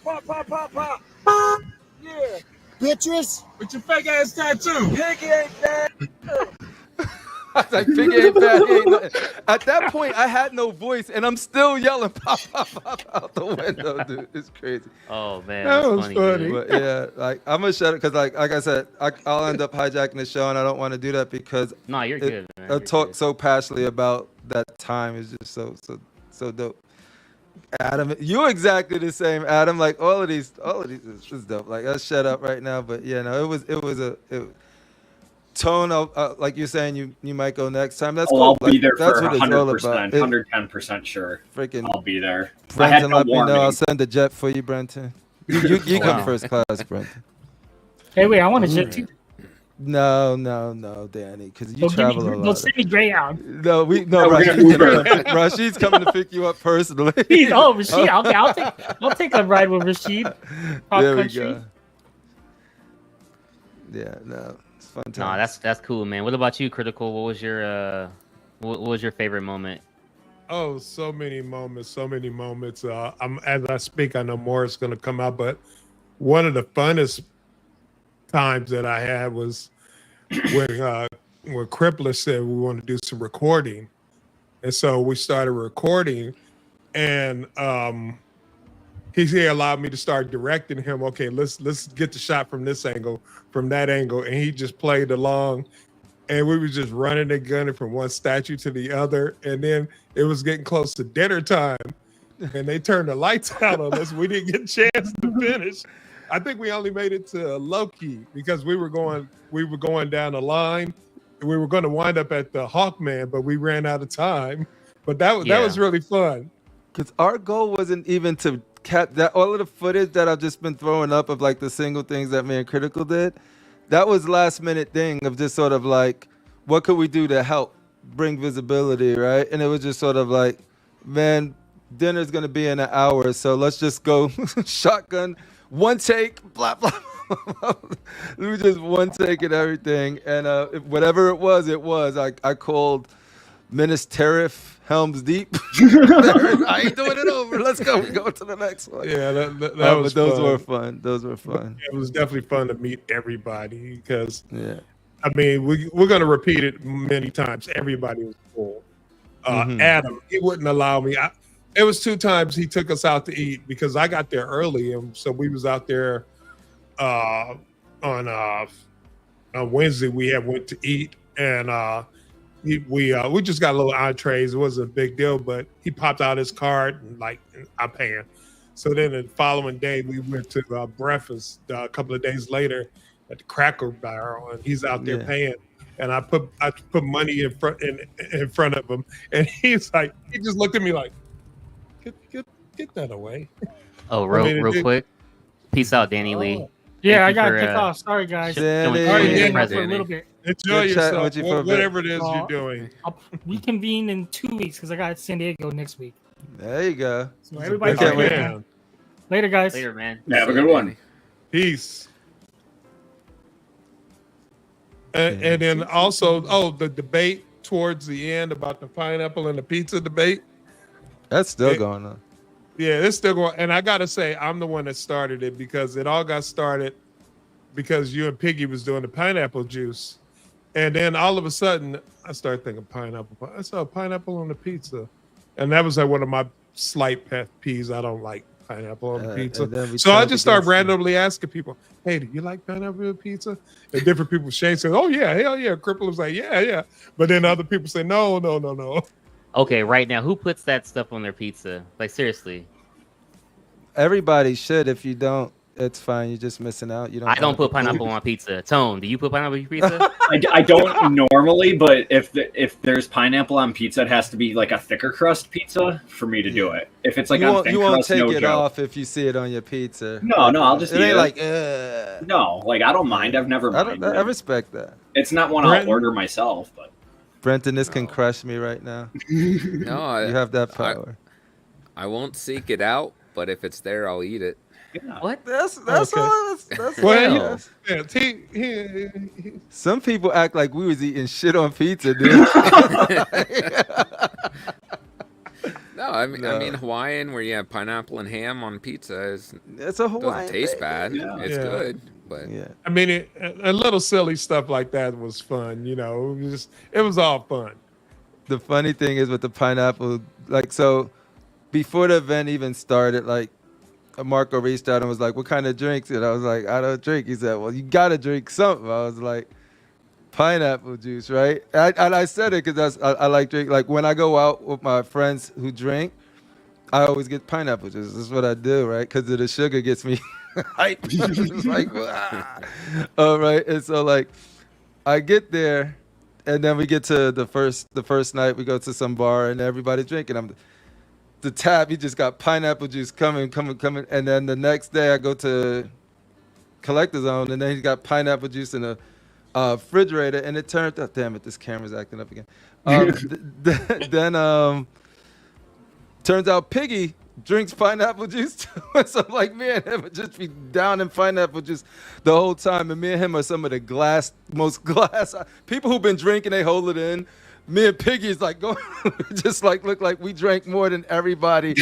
Pop. Yeah. Bitches. With your fake ass tattoo. Piggy ain't bad. I was like, Piggy ain't bad. Ain't nothing. At that point, I had no voice, and I'm still yelling pop out the window, dude. It's crazy. Oh man, That that's was funny. dude. But yeah, like I'm gonna shut it because like I said, I'll end up hijacking the show, and I don't want to do that because No, you're good, man. I You're talk good. so passionately about that time is just so dope. Adam, you're exactly the same, Adam. Like all of these is dope. Like I'll shut up right now, but yeah, no, it was Tone, like you're saying, you might go next time. That's cool. I'll be there that's for what it's all 100%, about. 110% sure. Freaking I'll be there. I Brenton, had no let me know. warning. I'll send a jet for you, Brenton. You come Wow. first class, Brenton. Hey, wait, I want to jet too. No, Danny, because you travel a Don't lot. send me Greyhound. No, we're gonna Rashid's coming to pick you up personally. Oh, Rashid, I'll take a ride with Rashid. Cross There we country. go. Yeah, no, it's fun time. Nah, that's cool, man. What about you, Critical? What was your favorite moment? Oh, so many moments. I'm as I speak, I know more is going to come out, but one of the funnest times that I had was when Crippler said we want to do some recording, and so we started recording, and he allowed me to start directing him. Okay, let's get the shot from this angle, from that angle, and he just played along. And we were just running and gunning from one statue to the other. And then it was getting close to dinner time. And they turned the lights out on us. We didn't get a chance to finish. I think we only made it to Loki because we were going down the line. We were going to wind up at the Hawkman, but we ran out of time. But that was really fun. Because our goal wasn't even to cap that all of the footage that I've just been throwing up of like the single things that me and Critical did. That was last minute thing of just sort of like, what could we do to help bring visibility, right? And it was just sort of like, man, dinner's gonna be in an hour, so let's just go shotgun, one take, blah blah. We just one take and everything, and whatever it was, it was. I called Minas Tirith, Helms Deep. I ain't doing it over. Let's go. We go to the next one. Yeah, that was but those fun. were fun. Those were fun. It was definitely fun to meet everybody because, Yeah. I mean, we're going to repeat it many times. Everybody was cool. Adam, he wouldn't allow me. It was 2 times he took us out to eat because I got there early, and so we was out there on Wednesday. We went to eat, and we just got little entrees. It wasn't a big deal, but he popped out his card and like, I'm paying. So then the following day we went to breakfast a couple of days later at the Cracker Barrel, and he's out there paying. And I put money in front of him, and he just looked at me like, get that away. Oh, real quick. Peace out, Danny Lee. Yeah, Thank I you gotta for, kick off. Sorry, guys. Danny. Sorry, Yeah, for a Danny. little bit. Enjoy Good chatting yourself, with you for a bit. whatever it is you're doing. I'll reconvene in 2 weeks because I got San Diego next week. There you go. So everybody, can't wait. later, guys. Later, man. Have a good one. Peace. And then also, the debate towards the end about the pineapple and the pizza debate. That's still going on. Yeah, it's still going. And I got to say, I'm the one that started it because it all got started because you and Piggy was doing the pineapple juice. And then all of a sudden, I started thinking pineapple. I saw pineapple on the pizza. And that was like one of my slight pet peeves. I don't like pineapple on the pizza. So I just started randomly asking people, hey, do you like pineapple on pizza? And different people, Shane said, oh, yeah, hell yeah. Cripple was like, yeah. But then other people say, no. Okay, right now, who puts that stuff on their pizza? Like, seriously. Everybody should. If you don't, it's fine. You're just missing out. You don't. I don't put pineapple on pizza. Tone, do you put pineapple on your pizza? I don't normally, but if there's pineapple on pizza, it has to be like a thicker crust pizza for me to do it. If it's like on thin you won't crust, take no it joke. off if you see it on your pizza. No, I'll just it eat ain't it. like No, like I don't mind. I've never minded. I respect that. It's not one I'll order myself, but Brenton, this can crush me right now. No, You have that power. I won't seek it out, but if it's there, I'll eat it. yeah. What? That's Okay. all. That's Well, all. he, Some people act like we was eating shit on pizza, dude. No, I mean No. Hawaiian, where you have pineapple and ham on pizza, It's a Hawaiian. doesn't taste thing. bad. Yeah. It's Yeah. good, but Yeah. I mean, a little silly stuff like that was fun. You know, it was all fun. The funny thing is with the pineapple, like, so before the event even started, like, Marco reached out and was like, what kind of drinks? And I was like, I don't drink. He said, well, you got to drink something. I was like, pineapple juice, right? And I said it because I like drink. Like, when I go out with my friends who drink, I always get pineapple juice. This is what I do, right? Because the sugar gets me hype. It's like, all right. And so, like, I get there, and then we get to the first night. We go to some bar, and everybody drinking. The tab, he just got pineapple juice coming. And then the next day I go to Collector Zone, and then he's got pineapple juice in the refrigerator. And it turned out, damn it, this camera's acting up again. Then turns out Piggy drinks pineapple juice too. So like me and him would just be down in pineapple juice the whole time. And me and him are some of the most glass people who've been drinking, they hold it in. Me and Piggy is like going, just like look like we drank more than everybody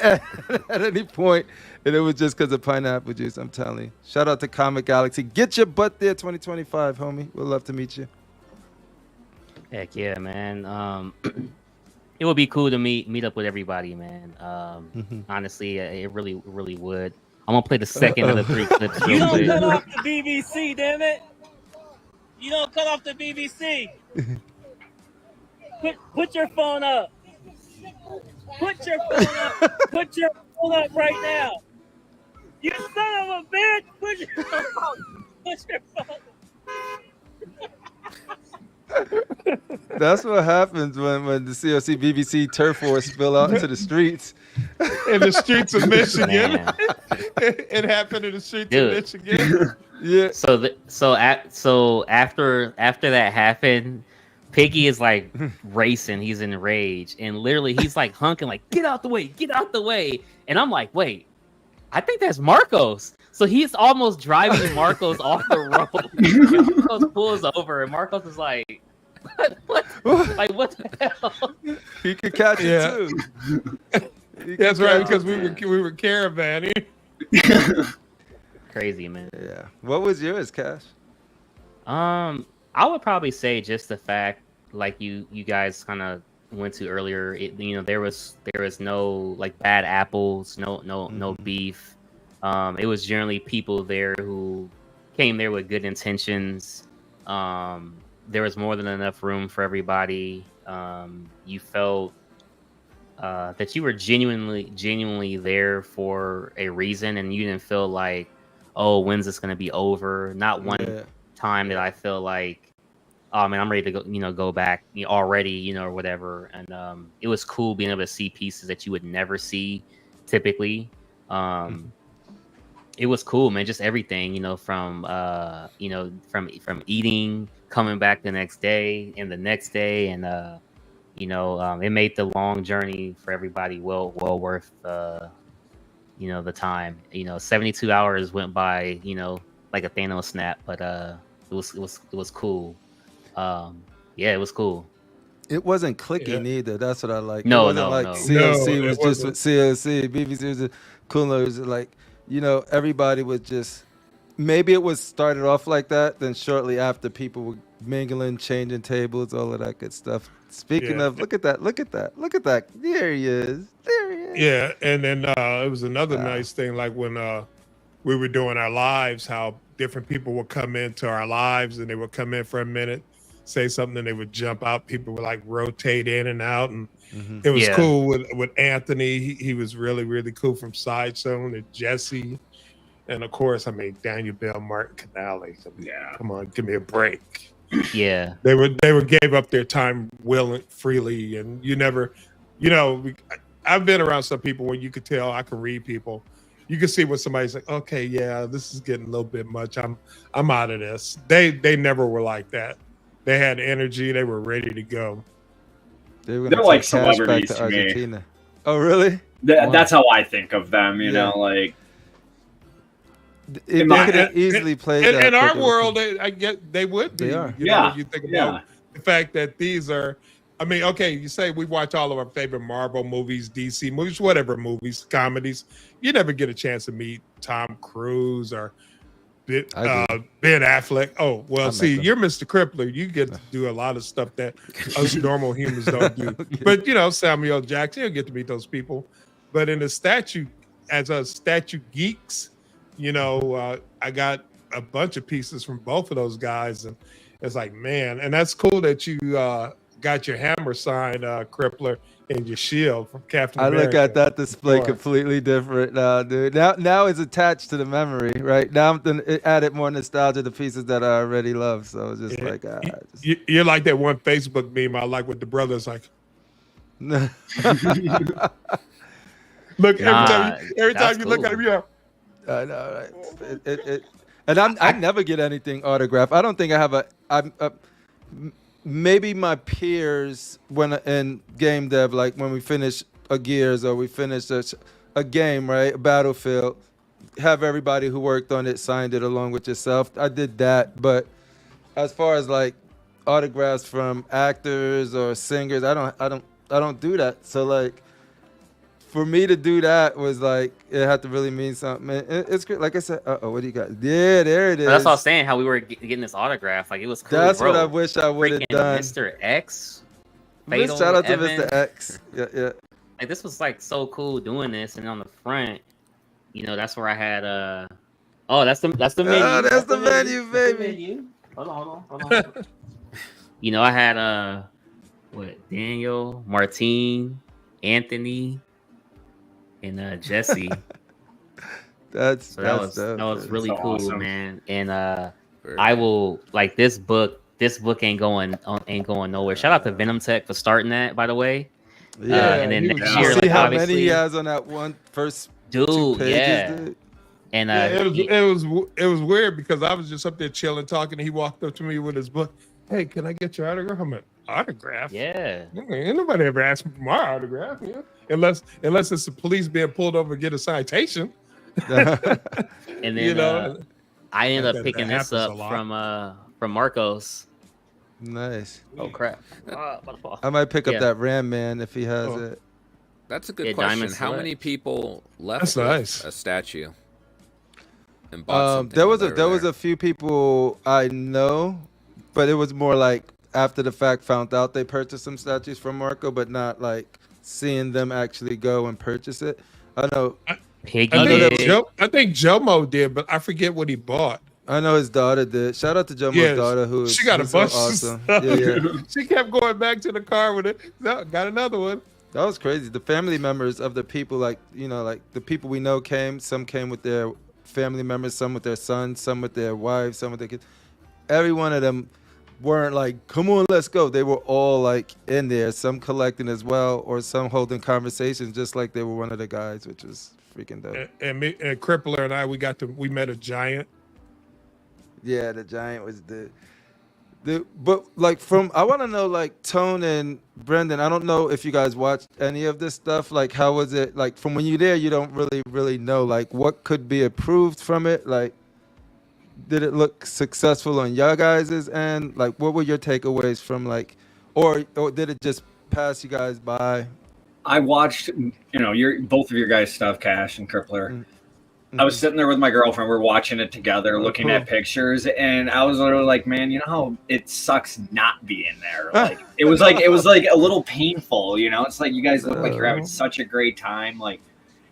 at any point, and it was just because of pineapple juice. I'm telling you. Shout out to Comic Galaxy. Get your butt there, 2025, homie. We'd love to meet you. Heck yeah, man. It would be cool to meet up with everybody, man. Honestly, it really would. I'm gonna play the second of the 3 clips. You Real don't quick. cut off the BBC, damn it! You don't cut off the BBC. Put your phone up. Put your phone up. Put your phone up right now. You son of a bitch! Put your phone. Put your phone. That's what happens when the COC BBC turf wars spill out into the streets. In the streets of Michigan. Man. It happened in the streets Dude. of Michigan. Yeah. So after that happened, Piggy is like racing. He's in rage, and literally he's like hunking, like get out the way, get out the way. And I'm like, wait, I think that's Marcos. So he's almost driving Marcos off the road. And Marcos pulls over, and Marcos is like, what? Like what the hell? He could catch it too. That's right, because we were caravanning. Crazy, man. Yeah. What was yours, Cash? I would probably say just the fact, like you guys kind of went to earlier. There was no like bad apples, no beef. It was generally people there who came there with good intentions. There was more than enough room for everybody. You felt that you were genuinely there for a reason, and you didn't feel like, oh, when's this going to be over? Not one time that I feel like, oh man, I'm ready to go, go back already, or whatever. And it was cool being able to see pieces that you would never see typically. It was cool, man. Just everything, from eating, coming back the next day and the next day, and it made the long journey for everybody well worth the time. 72 hours went by, like a Thanos snap, but it was cool. It was cool. It wasn't clicking either. That's what I like. No, it wasn't like CLC was just with CLC. BBC was cool. It was like, everybody was just, maybe it was started off like that. Then shortly after, people were mingling, changing tables, all of that good stuff. Speaking of, look at that. There he is. Yeah, and then it was another nice thing, like when we were doing our lives, how different people would come into our lives, and they would come in for a minute, say something, and they would jump out. People would like rotate in and out, and it was cool with Anthony. He was really, really cool from Sideshow, and Jesse, and of course, Daniel Bell, Martin Canale. Come on, give me a break. Yeah, they gave up their time freely, and you never, I've been around some people where you could tell, I can read people. You can see when somebody's like, okay, yeah, this is getting a little bit much. I'm out of this. They never were like that. They had energy. They were ready to go. They're like celebrities to Argentina. Me. Oh, really? That's how I think of them. You know, like they could easily play that. In our world, I get they would be. They are. You think about the fact that these are. Okay, you say we watch all of our favorite Marvel movies, DC movies, whatever movies, comedies. You never get a chance to meet Tom Cruise or Ben Affleck. Oh, well, see, you're Mr. Crippler. You get to do a lot of stuff that us normal humans don't do. But, Samuel Jackson, you'll get to meet those people. But in the statue geeks, I got a bunch of pieces from both of those guys. And it's like, man, and that's cool that you got your hammer signed, Crippler, and your shield from Captain America. I look at that display completely different now, dude. Now it's attached to the memory, right? Now it added more nostalgia to pieces that I already love. So it's just you're like that one Facebook meme I like with the brothers, like. Look, every time you look at him, yeah. I know, right? And I never get anything autographed. I don't think I have maybe my peers when in game dev, like when we finish a Gears or we finish a game, right, a Battlefield, have everybody who worked on it signed it along with yourself. I did that, but as far as like autographs from actors or singers, I don't do that. So like for me to do that was like it had to really mean something. It's great. Like I said, what do you got? Yeah, there it is. That's what I was saying. How we were getting this autograph, like it was cool. That's what I wish I would have done. Mr. X. Shout out to Mr. X. Yeah. Like this was like so cool doing this, and on the front, that's where I had that's the menu. That's the menu, baby. Hold on. I had Daniel, Martine, Anthony, and Jesse. That was really cool, awesome. Man. And I will like this book. This book ain't going nowhere. Shout out to Venom Tech for starting that, by the way. Yeah, and then next you year, see how many he has on that one first two pages, yeah. Dude? And it was weird because I was just up there chilling, talking, and he walked up to me with his book. hey, can I get your autograph? I'm like, autograph? Yeah. Ain't nobody ever asked me for my autograph, unless it's the police being pulled over to get a citation. And then I ended up that picking this happens a up lot. from Marcos. Nice. Oh crap! I might pick Yeah. up that Ram Man if he has Oh. it. That's a good Yeah, question. Diamond How Select. many people left That's with nice. a statue and bought something? There while was they there were was there? a few people I know, but it was more like after the fact found out they purchased some statues from Marco, but not like seeing them actually go and purchase it. I know. Piggy I know that did. I think Jomo did, but I forget what he bought. I know his daughter did. Shout out to Jomo's Yes, daughter who she got a who's so bunch of awesome. stuff. Yeah. She kept going back to the car with it. No, got another one. That was crazy. The family members of the people, like the people we know came. Some came with their family members, some with their sons, some with their wives, some with their kids. Every one of them weren't like, "Come on, let's go." They were all like in there. Some collecting as well, or some holding conversations, just like they were one of the guys, which was freaking dope. And me and Crippler and I, we met a giant. Yeah, the giant was but like I want to know like Tone and Brendan. I don't know if you guys watched any of this stuff. Like, how was it? Like from when you're there, you don't really know like what could be approved from it. Like, did it look successful on your guys's end? Like, what were your takeaways from like, or did it just pass you guys by? I watched, both of your guys' stuff, Cash and Crippler. Mm-hmm. I was sitting there with my girlfriend. We're watching it together, Oh, looking cool. at pictures, and I was literally like, "Man, you know how it sucks not being there." Like it was like a little painful, It's like you guys look like you're having such a great time. Like,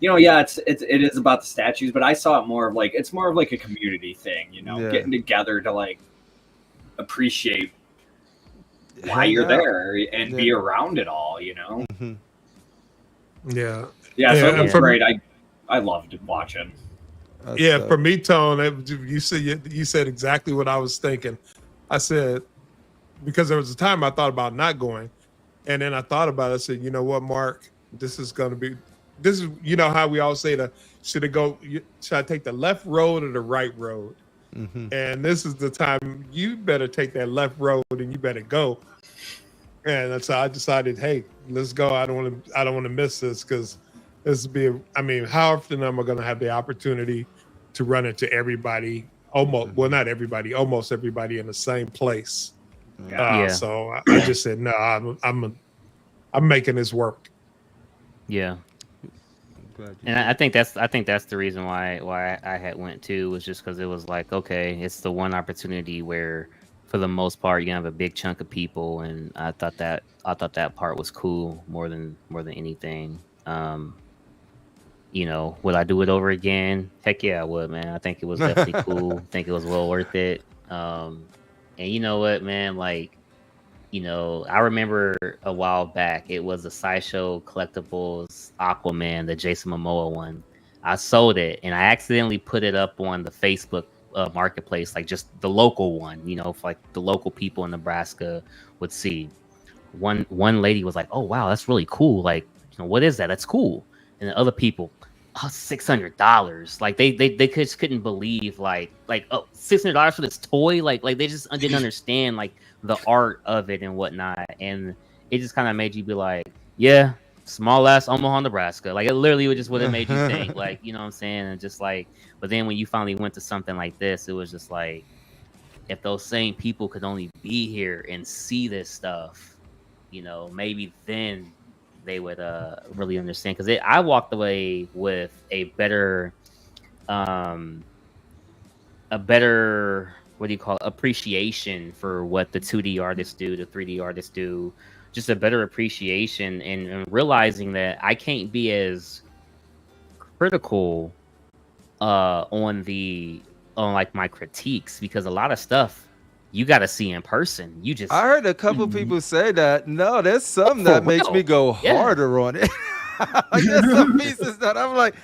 yeah, it is about the statues, but I saw it more of like it's more of like a community thing, Yeah. getting together to like appreciate why Hang you're out. there and be Yeah. around it all, Mhm. Yeah. Yeah, so it was for- great. I loved watching. That's Yeah, dope. for me, Tone, you said exactly what I was thinking. I said, because there was a time I thought about not going, and then I thought about it. I said, you know what, Mark, this is how we all say should I take the left road or the right road? Mhm. And this is the time you better take that left road and you better go. And so I decided, hey, let's go. I don't want to miss this because this will be. How often am I going to have the opportunity to run into everybody? Not everybody, almost everybody in the same place. Yeah. So I just said, no, I'm making this work. Yeah. Glad you And I think that's the reason why I had went too, was just because it was like, okay, it's the one opportunity where for the most part you have a big chunk of people, and I thought that part was cool more than anything. Would I do it over again? Heck yeah, I would, man. I think it was definitely cool. I think it was well worth it. And you know what, man, like, I remember a while back, it was a Sideshow Collectibles Aquaman, the Jason Momoa one. I sold it, and I accidentally put it up on the Facebook marketplace, like just the local one, for like the local people in Nebraska would see. One lady was like, "Oh wow, that's really cool. Like, what is that? That's cool." And the other people, "Oh, $600." Like they just couldn't believe like oh, $600 for this toy. Like they just didn't understand like the art of it and whatnot. And it just kind of made you be like, yeah, small ass Omaha, Nebraska. Like it literally was just what it made you think. Like, you know what I'm saying? And just like, but then when you finally went to something like this, it was just like, if those same people could only be here and see this stuff, maybe then they would really understand. Because I walked away with a better what do you call it, appreciation for what the 2D artists do, the 3D artists do, just a better appreciation, and realizing that I can't be as critical on like my critiques, because a lot of stuff you got to see in person. I heard a couple people say that. No, there's some that makes me go harder on it. There's some pieces that I'm like,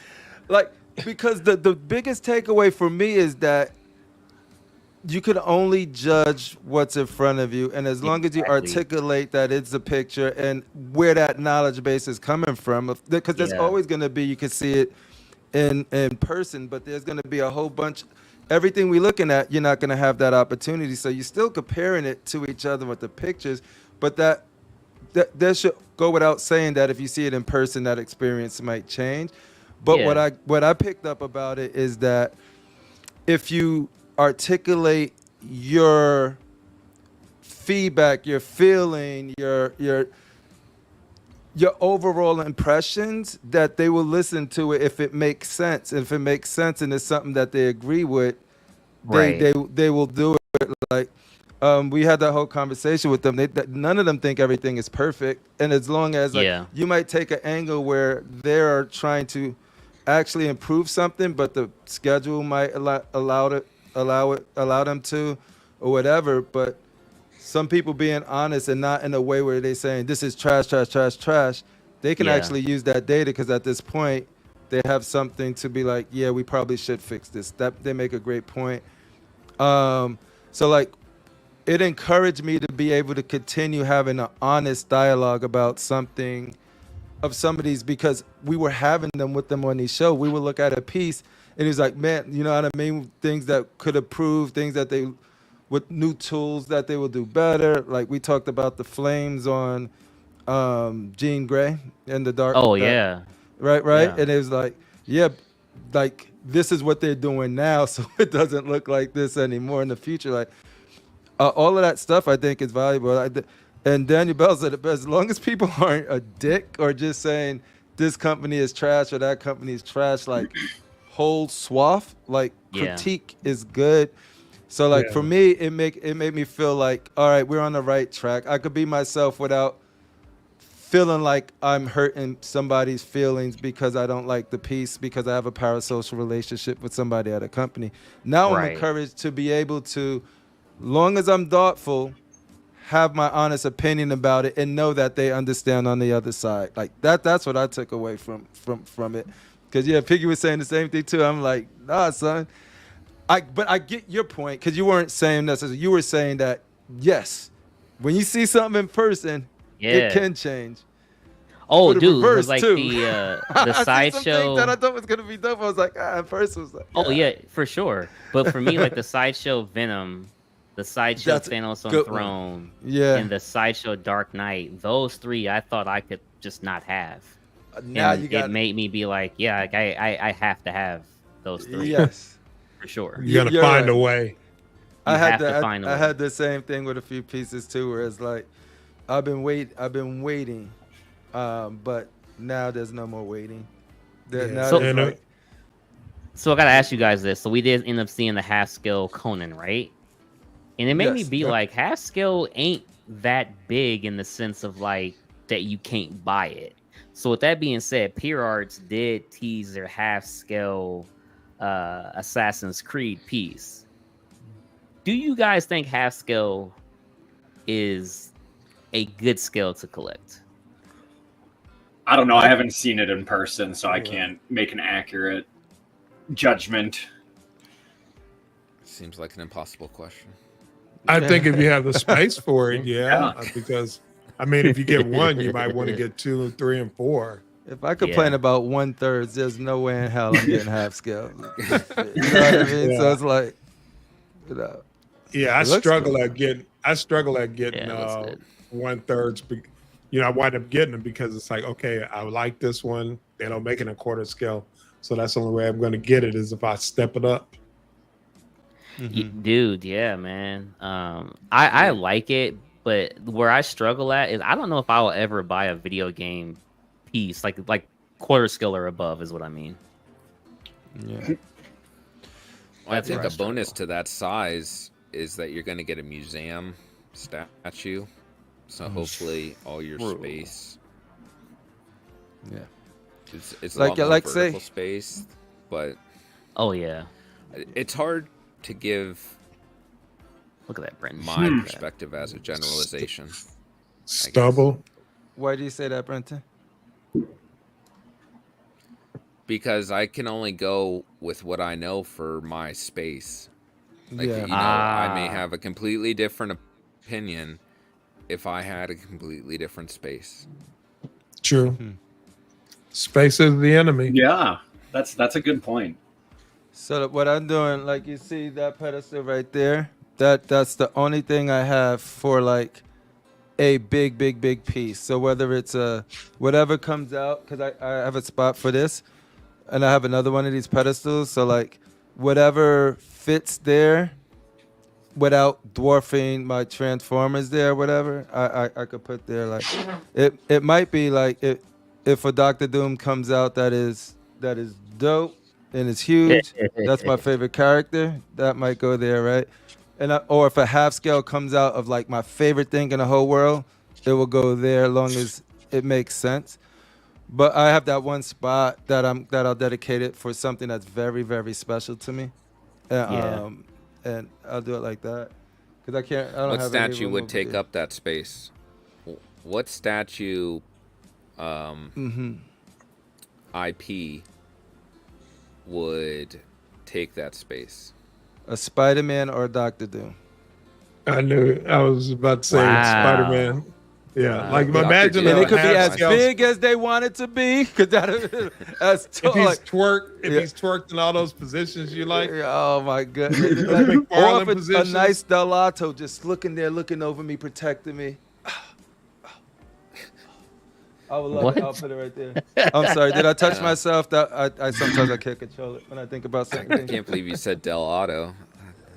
because the biggest takeaway for me is that you can only judge what's in front of you, and as long as you articulate that it's a picture and where that knowledge base is coming from, because there's always going to be, you can see it in person, but there's going to be a whole bunch everything we're looking at, you're not going to have that opportunity. So you're still comparing it to each other with the pictures, but that should go without saying that if you see it in person, that experience might change. But Yeah. what I picked up about it is that if you articulate your feedback, your feeling, your overall impressions, that they will listen to it if it makes sense. If it makes sense and it's something that they agree with, Right. they will do it. Like we had that whole conversation with them. None of them think everything is perfect, and as long as like Yeah. you might take an angle where they're trying to actually improve something, but the schedule might allow them to, or whatever. But some people being honest and not in a way where they saying this is trash, trash, trash, trash. They can Yeah. actually use that data because at this point they have something to be like, yeah, we probably should fix this. That they make a great point. So like, it encouraged me to be able to continue having an honest dialogue about something of some of these, because we were having them with them on these show. We would look at a piece and he's like, man, you know what I mean? Things that could improve, things that they, with new tools that they will do better. Like we talked about the flames on Jean Grey in the dark. Oh that- yeah. Right. Yeah. And it was like, yeah, like this is what they're doing now, so it doesn't look like this anymore in the future. Like all of that stuff, I think is valuable. And Daniel Bell said it best: as long as people aren't a dick or just saying this company is trash or that company is trash, like whole swath, like Yeah. critique is good. So like Yeah. for me, it made me feel like, all right, we're on the right track. I could be myself without feeling like I'm hurting somebody's feelings because I don't like the piece, because I have a parasocial relationship with somebody at a company. Now Right. I'm encouraged to be able to, long as I'm thoughtful, have my honest opinion about it and know that they understand on the other side. Like that's what I took away from it. Because yeah, Piggy was saying the same thing too. I'm like, nah, son. But I get your point, because you weren't saying necessarily. You were saying that yes, when you see something in person, Yeah. it can change. Oh, For the dude, reverse, like too. the I see some sideshow. things that I thought was gonna be dope. I was like, in person was like, Oh yeah, for sure. But for me, like the sideshow Venom, the sideshow That's a Thanos on good one. Throne, Yeah. and the sideshow Dark Knight, those three I thought I could just not have. Now And you got it made me be like, yeah, like, I have to have those three yes. for sure. You're gonna You're find right. a way. I You had have to that. find a I way. had the same thing with a few pieces too, where it's like, I've been waiting, but now there's no more waiting. Now So- there's And, like, So I gotta ask you guys this. So we did end up seeing the half scale Conan, right? And it made me Yes. be Yep. like, half scale ain't that big in the sense of like that you can't buy it. So with that being said, Pure Arts did tease their half scale Assassin's Creed piece. Do you guys think half scale is a good scale to collect? I don't know. I haven't seen it in person, so I can't make an accurate judgment. Seems like an impossible question. I think if you have the space for it, Yeah. because I mean, if you get one, you might want to get 2, 3, and 4. if I complain Yeah. about 1/3, there's no way in hell I'm getting half scale. You know what I mean? So Yeah. it's like, you know, Yeah, I It looks struggle good. at getting. I struggle at Yeah, getting it looks good. 1/3. You know, I wind up getting them because it's like, okay, I like this one. They don't make it a quarter scale, so that's the only way I'm going to get it is if I step it up. Dude, yeah, man. I like it, but where I struggle at is I don't know if I will ever buy a video game piece like quarter scale or above is what I mean. yeah. Well, I That's think where a I bonus struggle. to that size is that you're going to get a museum statue. So hopefully all your True. space, Yeah. it's Like- a lot more like say- vertical space, but Oh yeah, it's hard to give look at that, Brenton. my perspective as a generalization. Stubble. Why do you say that, Brenton? Because I can only go with what I know for my space. Like, Yeah. you know, I may Ah. have a completely different opinion if I had a completely different space. True. Space is the enemy. Yeah, that's a good point. So what I'm doing, like you see that pedestal right there, that's the only thing I have for like a big piece. So whether it's whatever comes out, because I have a spot for this, and I have another one of these pedestals. So like whatever fits there, without dwarfing my transformers there, whatever I could put there. Like it might be like if a Doctor Doom comes out that is dope and it's huge, that's my favorite character, that might go there, right? And or if a half scale comes out of like my favorite thing in the whole world, it will go there as long as it makes sense. But I have that one spot that I'll dedicate it for something that's very special to me. Yeah. And I'll do it like that because I don't What have any statue room would over take there. up that space? What statue IP would take that space? A Spider-Man or a Doctor Doom. I knew I was about to say Wow. Spider-Man. Yeah, Wow. like Dr. imagine J. And a it could be half as scale- big as they want it to be. Cause that's If he's like, he's twerked in all those positions you like. oh my goodness. Those Like, or McFarlane if it's a positions. nice Delato just looking there, looking over me, protecting me. I would love it. What? I'll put it right there. I'm sorry. Did I touch myself? That I sometimes I can't control it when I think about I something. can't believe you said Del Otto.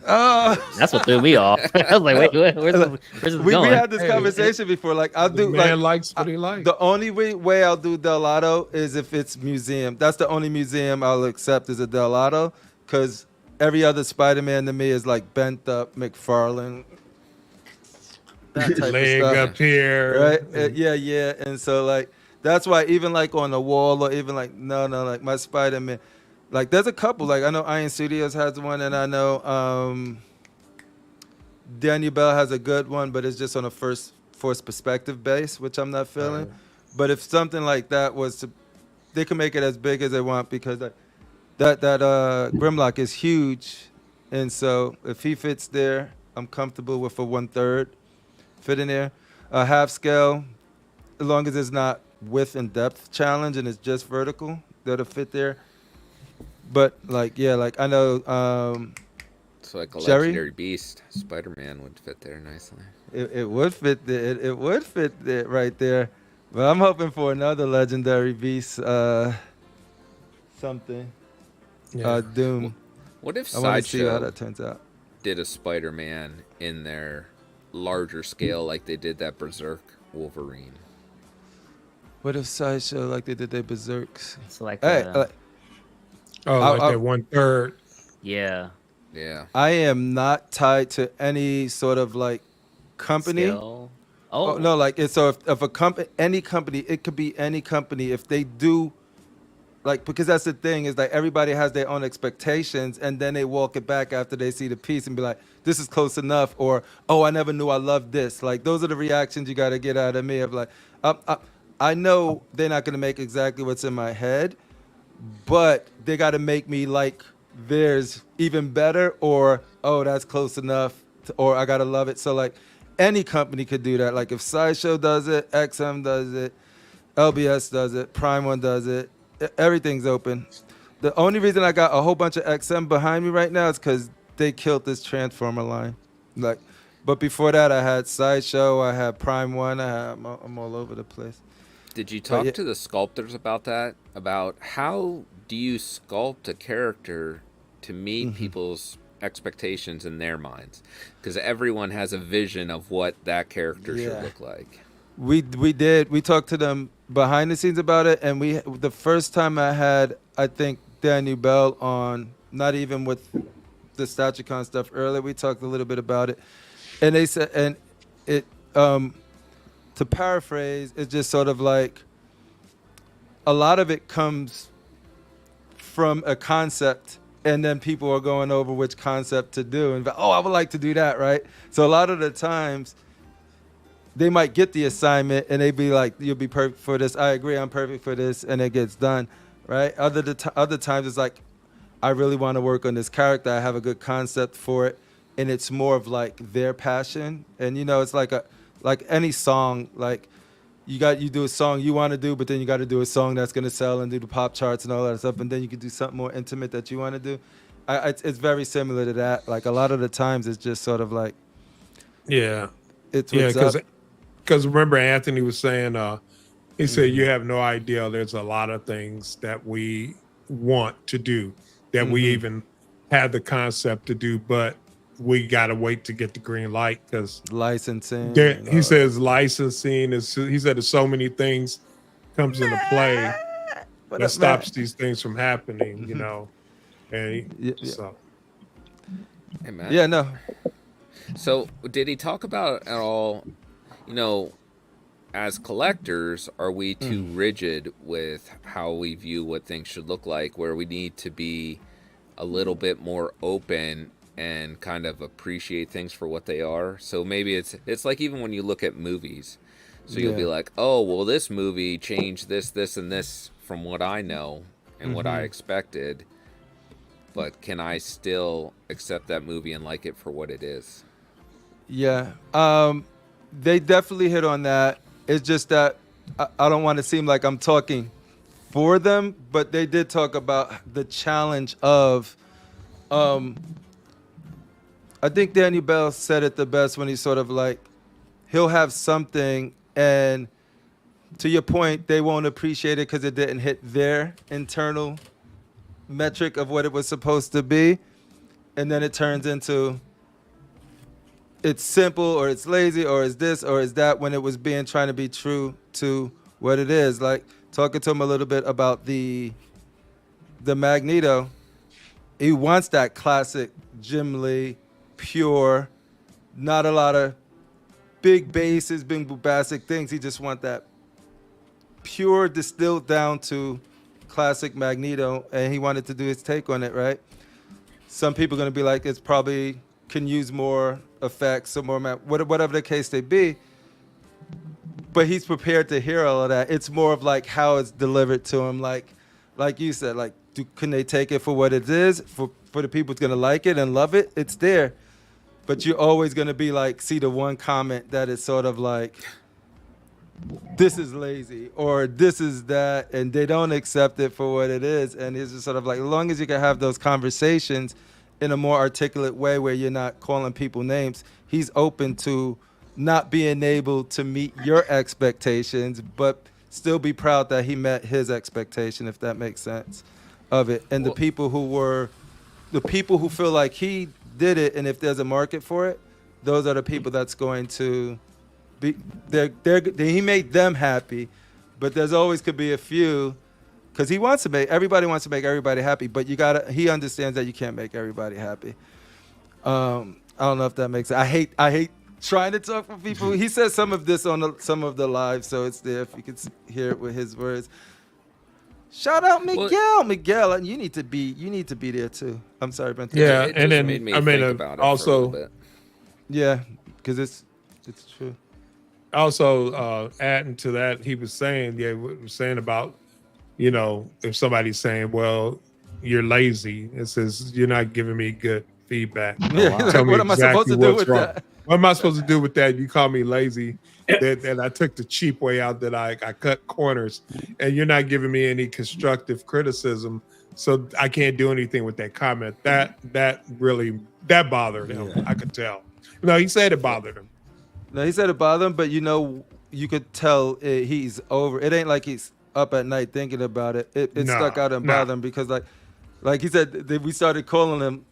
Oh. That's what threw me off. I was like, wait, where's this We going? had this conversation before. Like I'll The do man like likes what he likes. the only way I'll do Delato is if it's museum. That's the only museum I'll accept is a Delato, because every other Spider-Man to me is like bent up McFarlane. That type Leg of stuff. up here. Right? Yeah. And so like that's why even like on the wall or even like no, like my Spider-Man, like there's a couple. Like I know Iron Studios has one, and I know Daniel Bell has a good one, but it's just on a first force perspective base, which I'm not feeling. But if something like that was to, they can make it as big as they want, because that Grimlock is huge, and so if he fits there, I'm comfortable with a 1/3 fit in there. A half scale, as long as it's not width and depth challenge and it's just vertical, that'll fit there. But like like I know It's like a Sherry? legendary beast. Spider-Man would fit there nicely. it would fit there. It would fit there right there. But I'm hoping for another legendary beast, something. Yeah. Doom. What if I want to see how Sideshow that turns out. did a Spider-Man in their larger scale like they did that Berserk Wolverine? What if Sideshow like they did their Berserks? It's like, Hey, Oh, like I- that 1/3. yeah. Yeah. I am not tied to any sort of like company. Scale. Oh no, like it's so if a company, any company, it could be any company, if they do, like, because that's the thing is like everybody has their own expectations, and then they walk it back after they see the piece and be like, this is close enough, or oh, I never knew I loved this. Like those are the reactions you got to get out of me of like, I know they're not gonna make exactly what's in my head, but they got to make me like theirs even better, or oh, that's close enough, or I gotta love it. So like any company could do that. Like if Sideshow does it, XM does it, LBS does it, Prime One does it, everything's open. The only reason I got a whole bunch of XM behind me right now is because they killed this Transformer line. Like, but before that I had Sideshow, I had Prime One, I'm all over the place. Did you talk yeah. to the sculptors about that? About how do you sculpt a character to meet people's expectations in their minds? Because everyone has a vision of what that character Yeah. should look like. We talked to them behind the scenes about it, and the first time I had, I think, Daniel Bell on, not even with the StatueCon stuff earlier, we talked a little bit about it, and they said, and it to paraphrase, it's just sort of like a lot of it comes from a concept, and then people are going over which concept to do, and oh, I would like to do that, right? So a lot of the times they might get the assignment and they be like, you'll be perfect for this. I agree, I'm perfect for this, and it gets done, right? Other times it's like, I really want to work on this character. I have a good concept for it, and it's more of like their passion. And you know, it's like any song, like you do a song you want to do, but then you got to do a song that's gonna sell and do the pop charts and all that stuff, and then you can do something more intimate that you want to do. It's very similar to that. Like a lot of the times, it's just sort of like Yeah. it's Yeah, what's up. because remember Anthony was saying, he said you have no idea. There's a lot of things that we want to do that we even had the concept to do, but we gotta wait to get the green light because Licensing. he says licensing is. He said there's so many things comes into play that stops these things from happening. You know, and so. Hey, man. Yeah, no. So, did he talk about at all, you know, as collectors, are we too rigid with how we view what things should look like, where we need to be a little bit more open and kind of appreciate things for what they are? So maybe it's like even when you look at movies, so you'll be like, oh, well, this movie changed this, this, and this from what I know and what I expected, but can I still accept that movie and like it for what it is? Yeah. They definitely hit on that. It's just that I don't want to seem like I'm talking for them, but they did talk about the challenge of I think Daniel Bell said it the best when he sort of like he'll have something and to your point, they won't appreciate it because it didn't hit their internal metric of what it was supposed to be. And then it turns into it's simple or it's lazy or it's this or it's that when it was trying to be true to what it is. Like talking to him a little bit about the Magneto, he wants that classic Jim Lee, pure, not a lot of big basses, big bombastic things. He just wants that pure distilled down to classic Magneto, and he wanted to do his take on it, right? Some people are going to be like, it's probably can use more effects or more, whatever the case may be. But he's prepared to hear all of that. It's more of like how it's delivered to him. Like you said, like, can they take it for what it is? For the people who's going to like it and love it, it's there. But you're always going to be like, see the one comment that is sort of like, this is lazy or this is that, and they don't accept it for what it is. And it's just sort of like, as long as you can have those conversations in a more articulate way where you're not calling people names, he's open to not being able to meet your expectations, but still be proud that he met his expectation, if that makes sense, of it. And the people who feel like he did it, and if there's a market for it, those are the people that's going to be, he made them happy, but there's always could be a few, because everybody wants to make everybody happy, but he understands that you can't make everybody happy. I don't know if that makes sense. I hate trying to talk for people. He says some of this on some of the live, so it's there if you can hear it with his words. Shout out Miguel. Miguel, you need to be there too. I'm sorry, Ben. Yeah, It and then made me I mean, think about it also, for a little bit. Yeah, because it's true. Also, adding to that, he was saying, about, if somebody's saying, well, you're lazy, it says you're not giving me good feedback. Yeah, Tell me what am I supposed to do with that? What am I supposed to do with that? You call me lazy, and I took the cheap way out, that I cut corners, and you're not giving me any constructive criticism, so I can't do anything with that comment. That really bothered him. Yeah. I could tell. No, he said it bothered him. No, he said it bothered him, but you could tell he's over. It ain't like he's up at night thinking about it. It stuck out and bothered him because, like he said, we started calling him.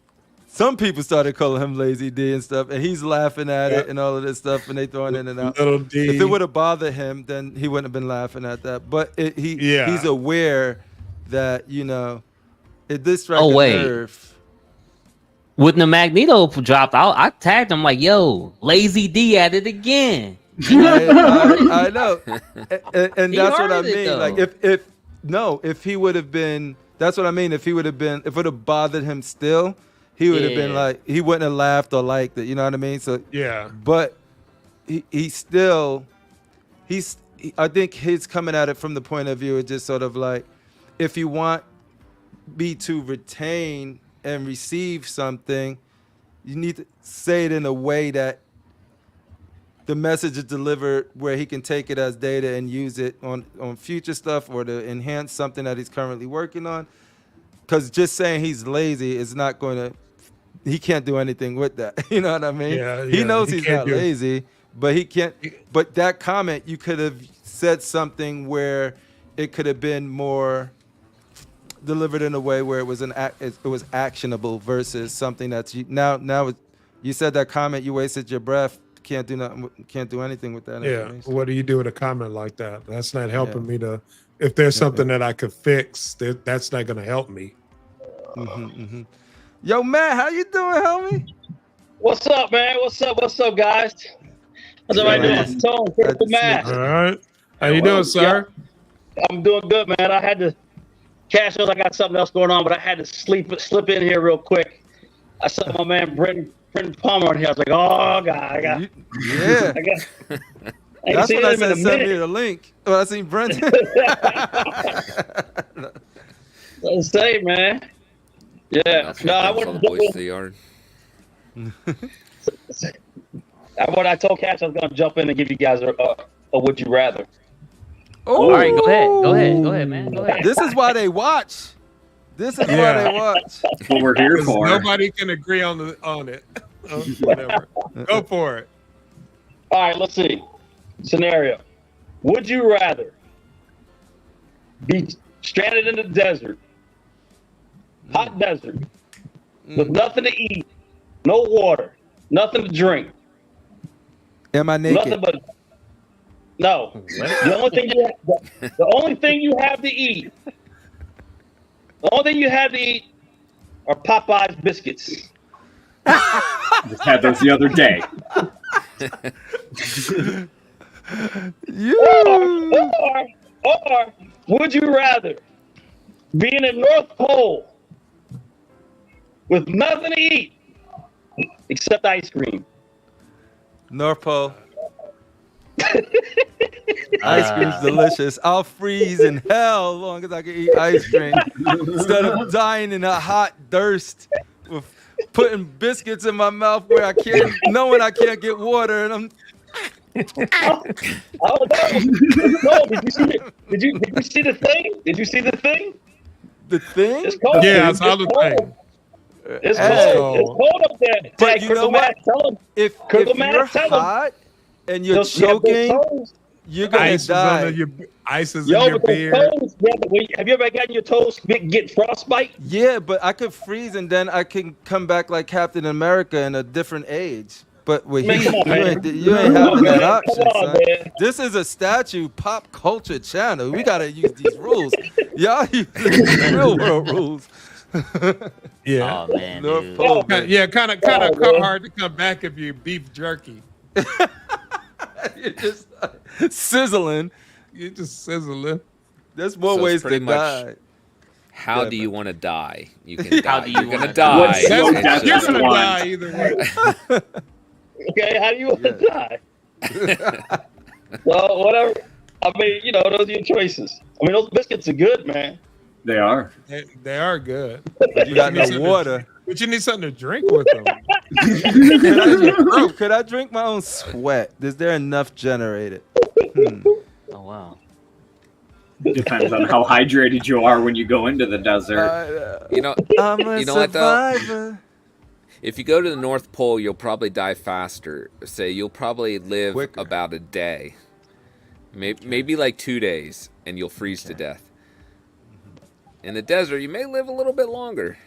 Some people started calling him Lazy D and stuff, and he's laughing at it and all of this stuff, and they throwing in and out. Little D. If it would have bothered him, then he wouldn't have been laughing at that. But he's aware that it did strike a nerve. When the Magneto dropped out, I tagged him like, "Yo, Lazy D at it again." I know, and that's what I mean. Though. Like if he would have been, that's what I mean. If it would have bothered him still, he would have been like, he wouldn't have laughed or liked it. You know what I mean? So yeah. But I think he's coming at it from the point of view of just sort of like, if you want me to retain and receive something, you need to say it in a way that the message is delivered where he can take it as data and use it on future stuff or to enhance something that he's currently working on. because just saying he's lazy is not going to. He can't do anything with that. You know what I mean? Yeah, he knows he he's can't not do it. lazy, but he can't. But that comment, you could have said something where it could have been more delivered in a way where it was it was actionable versus something that's you said that comment, you wasted your breath. Can't do nothing. Can't do anything with that. Yeah. information. What do you do with a comment like that? That's not helping me to. If there's something that I could fix, that's not going to help me. Yo, Matt, how you doing, homie? What's up, man? What's up, guys? How's everybody doing? Tone, Critical Mass. All right. How you doing, sir? I'm doing good, man. I had to cash knows I got something else going on, but I had to slip in here real quick. I saw my man Brendan Palmer on here. I was like, oh god, I got. That's when I said send me the link. Oh, I seen Brendan. Let's say, man. Yeah. No, I want to boys to the yard. What I told Cash I was gonna jump in and give you guys a would you rather. All right, go ahead, man. Go ahead. This is why they watch. This is why they watch. That's what we're here for. Nobody can agree on it. Whatever. Go for it. All right, let's see. Scenario. Would you rather be stranded in the desert, hot desert, with nothing to eat, no water, nothing to drink? Am I naked? Nothing but no. The only thing you have to eat. The only thing you have to eat are Popeye's biscuits. Just had those the other day. Or would you rather be in the North Pole with nothing to eat except ice cream? North Pole. Ice cream's delicious. I'll freeze in hell as long as I can eat ice cream instead of dying in a hot thirst with putting biscuits in my mouth where I can't, knowing I can't get water, and I'm. Oh no! Did you see the thing? Did you see the thing? The thing? It's cold. Yeah, I saw the thing. It's cold. It's cold up there. But hey, you know what? If you're hot and you're choking, you're gonna die. Ice is in your beard. Have you ever gotten your toes get frostbite? Yeah, but I could freeze and then I can come back like Captain America in a different age. But with heat, you ain't having that option, son. This is a statue pop culture channel. We gotta use these rules. Y'all use the real world rules. Yeah. Oh man. North Pole, man. Yeah, kind of hard to come back if you beef jerky. You're just sizzling. You're just sizzling. There's more So ways it's to pretty much die. How Yeah, do you want to die? You can die. How do you You're gonna wanna die. die? You're That's It's gonna one. die either way. Okay, how do you want to die? Well, whatever. I mean, those are your choices. I mean, those biscuits are good, man. They are. They are good. But you got no water. But you need something to drink with them. Could I drink my own sweat? Is there enough generated? Oh wow. Depends on how hydrated you are when you go into the desert. You know, I'm a you know what though? survivor. If you go to the North Pole, you'll probably die faster. Say you'll probably live Quicker. about a day, maybe like 2 days, and you'll freeze to death. In the desert, you may live a little bit longer.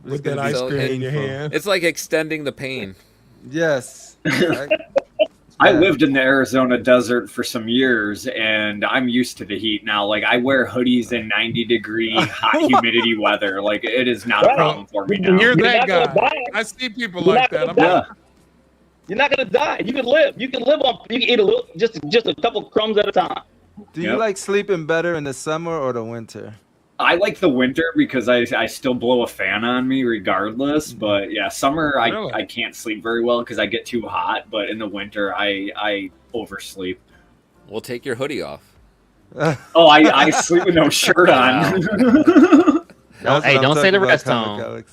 With that ice cream in your hand. It's like extending the pain. Yes. I lived in the Arizona desert for some years, and I'm used to the heat now. Like, I wear hoodies in 90-degree hot humidity weather. Like, it is not a problem for me now. You're that You're not gonna guy. die. I see people You're like not that. gonna I'm like, You're not gonna die. You can live. You can live on. You can eat a little, just a couple crumbs at a time. Do you Yep. like sleeping better in the summer or the winter? I like the winter because I still blow a fan on me regardless. But yeah, summer Really? I can't sleep very well because I get too hot. But in the winter I oversleep. We'll take your hoodie off. Oh, I sleep with no shirt on. Don't say the rest, Tom.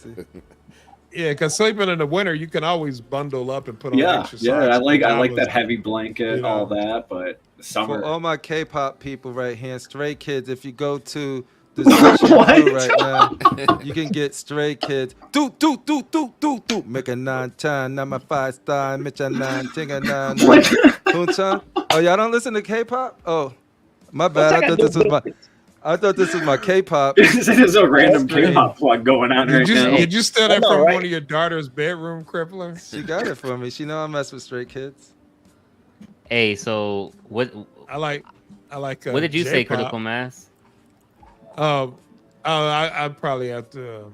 yeah, because sleeping in the winter, you can always bundle up and put on yeah, extra yeah. socks I and like pajamas. that heavy blanket, You know. all that. But summer. For all my K-pop people right here, Stray Kids, if you go to this is What? right now. You can get Stray Kids. Do. Make a 9-10, not my 5-star. Mitch a 9, ting a 9. Boom-chan. Oh, y'all don't listen to K-pop? Oh, my bad. I thought this was my K-pop. There's a random K-pop plug going on right now. Did you steal that I know, from right? one of your daughter's bedroom, Crippler? She got it for me. She know I mess with Stray Kids. Hey, so what? I like. What did you say, J-pop. Critical Mass? I'd probably have to.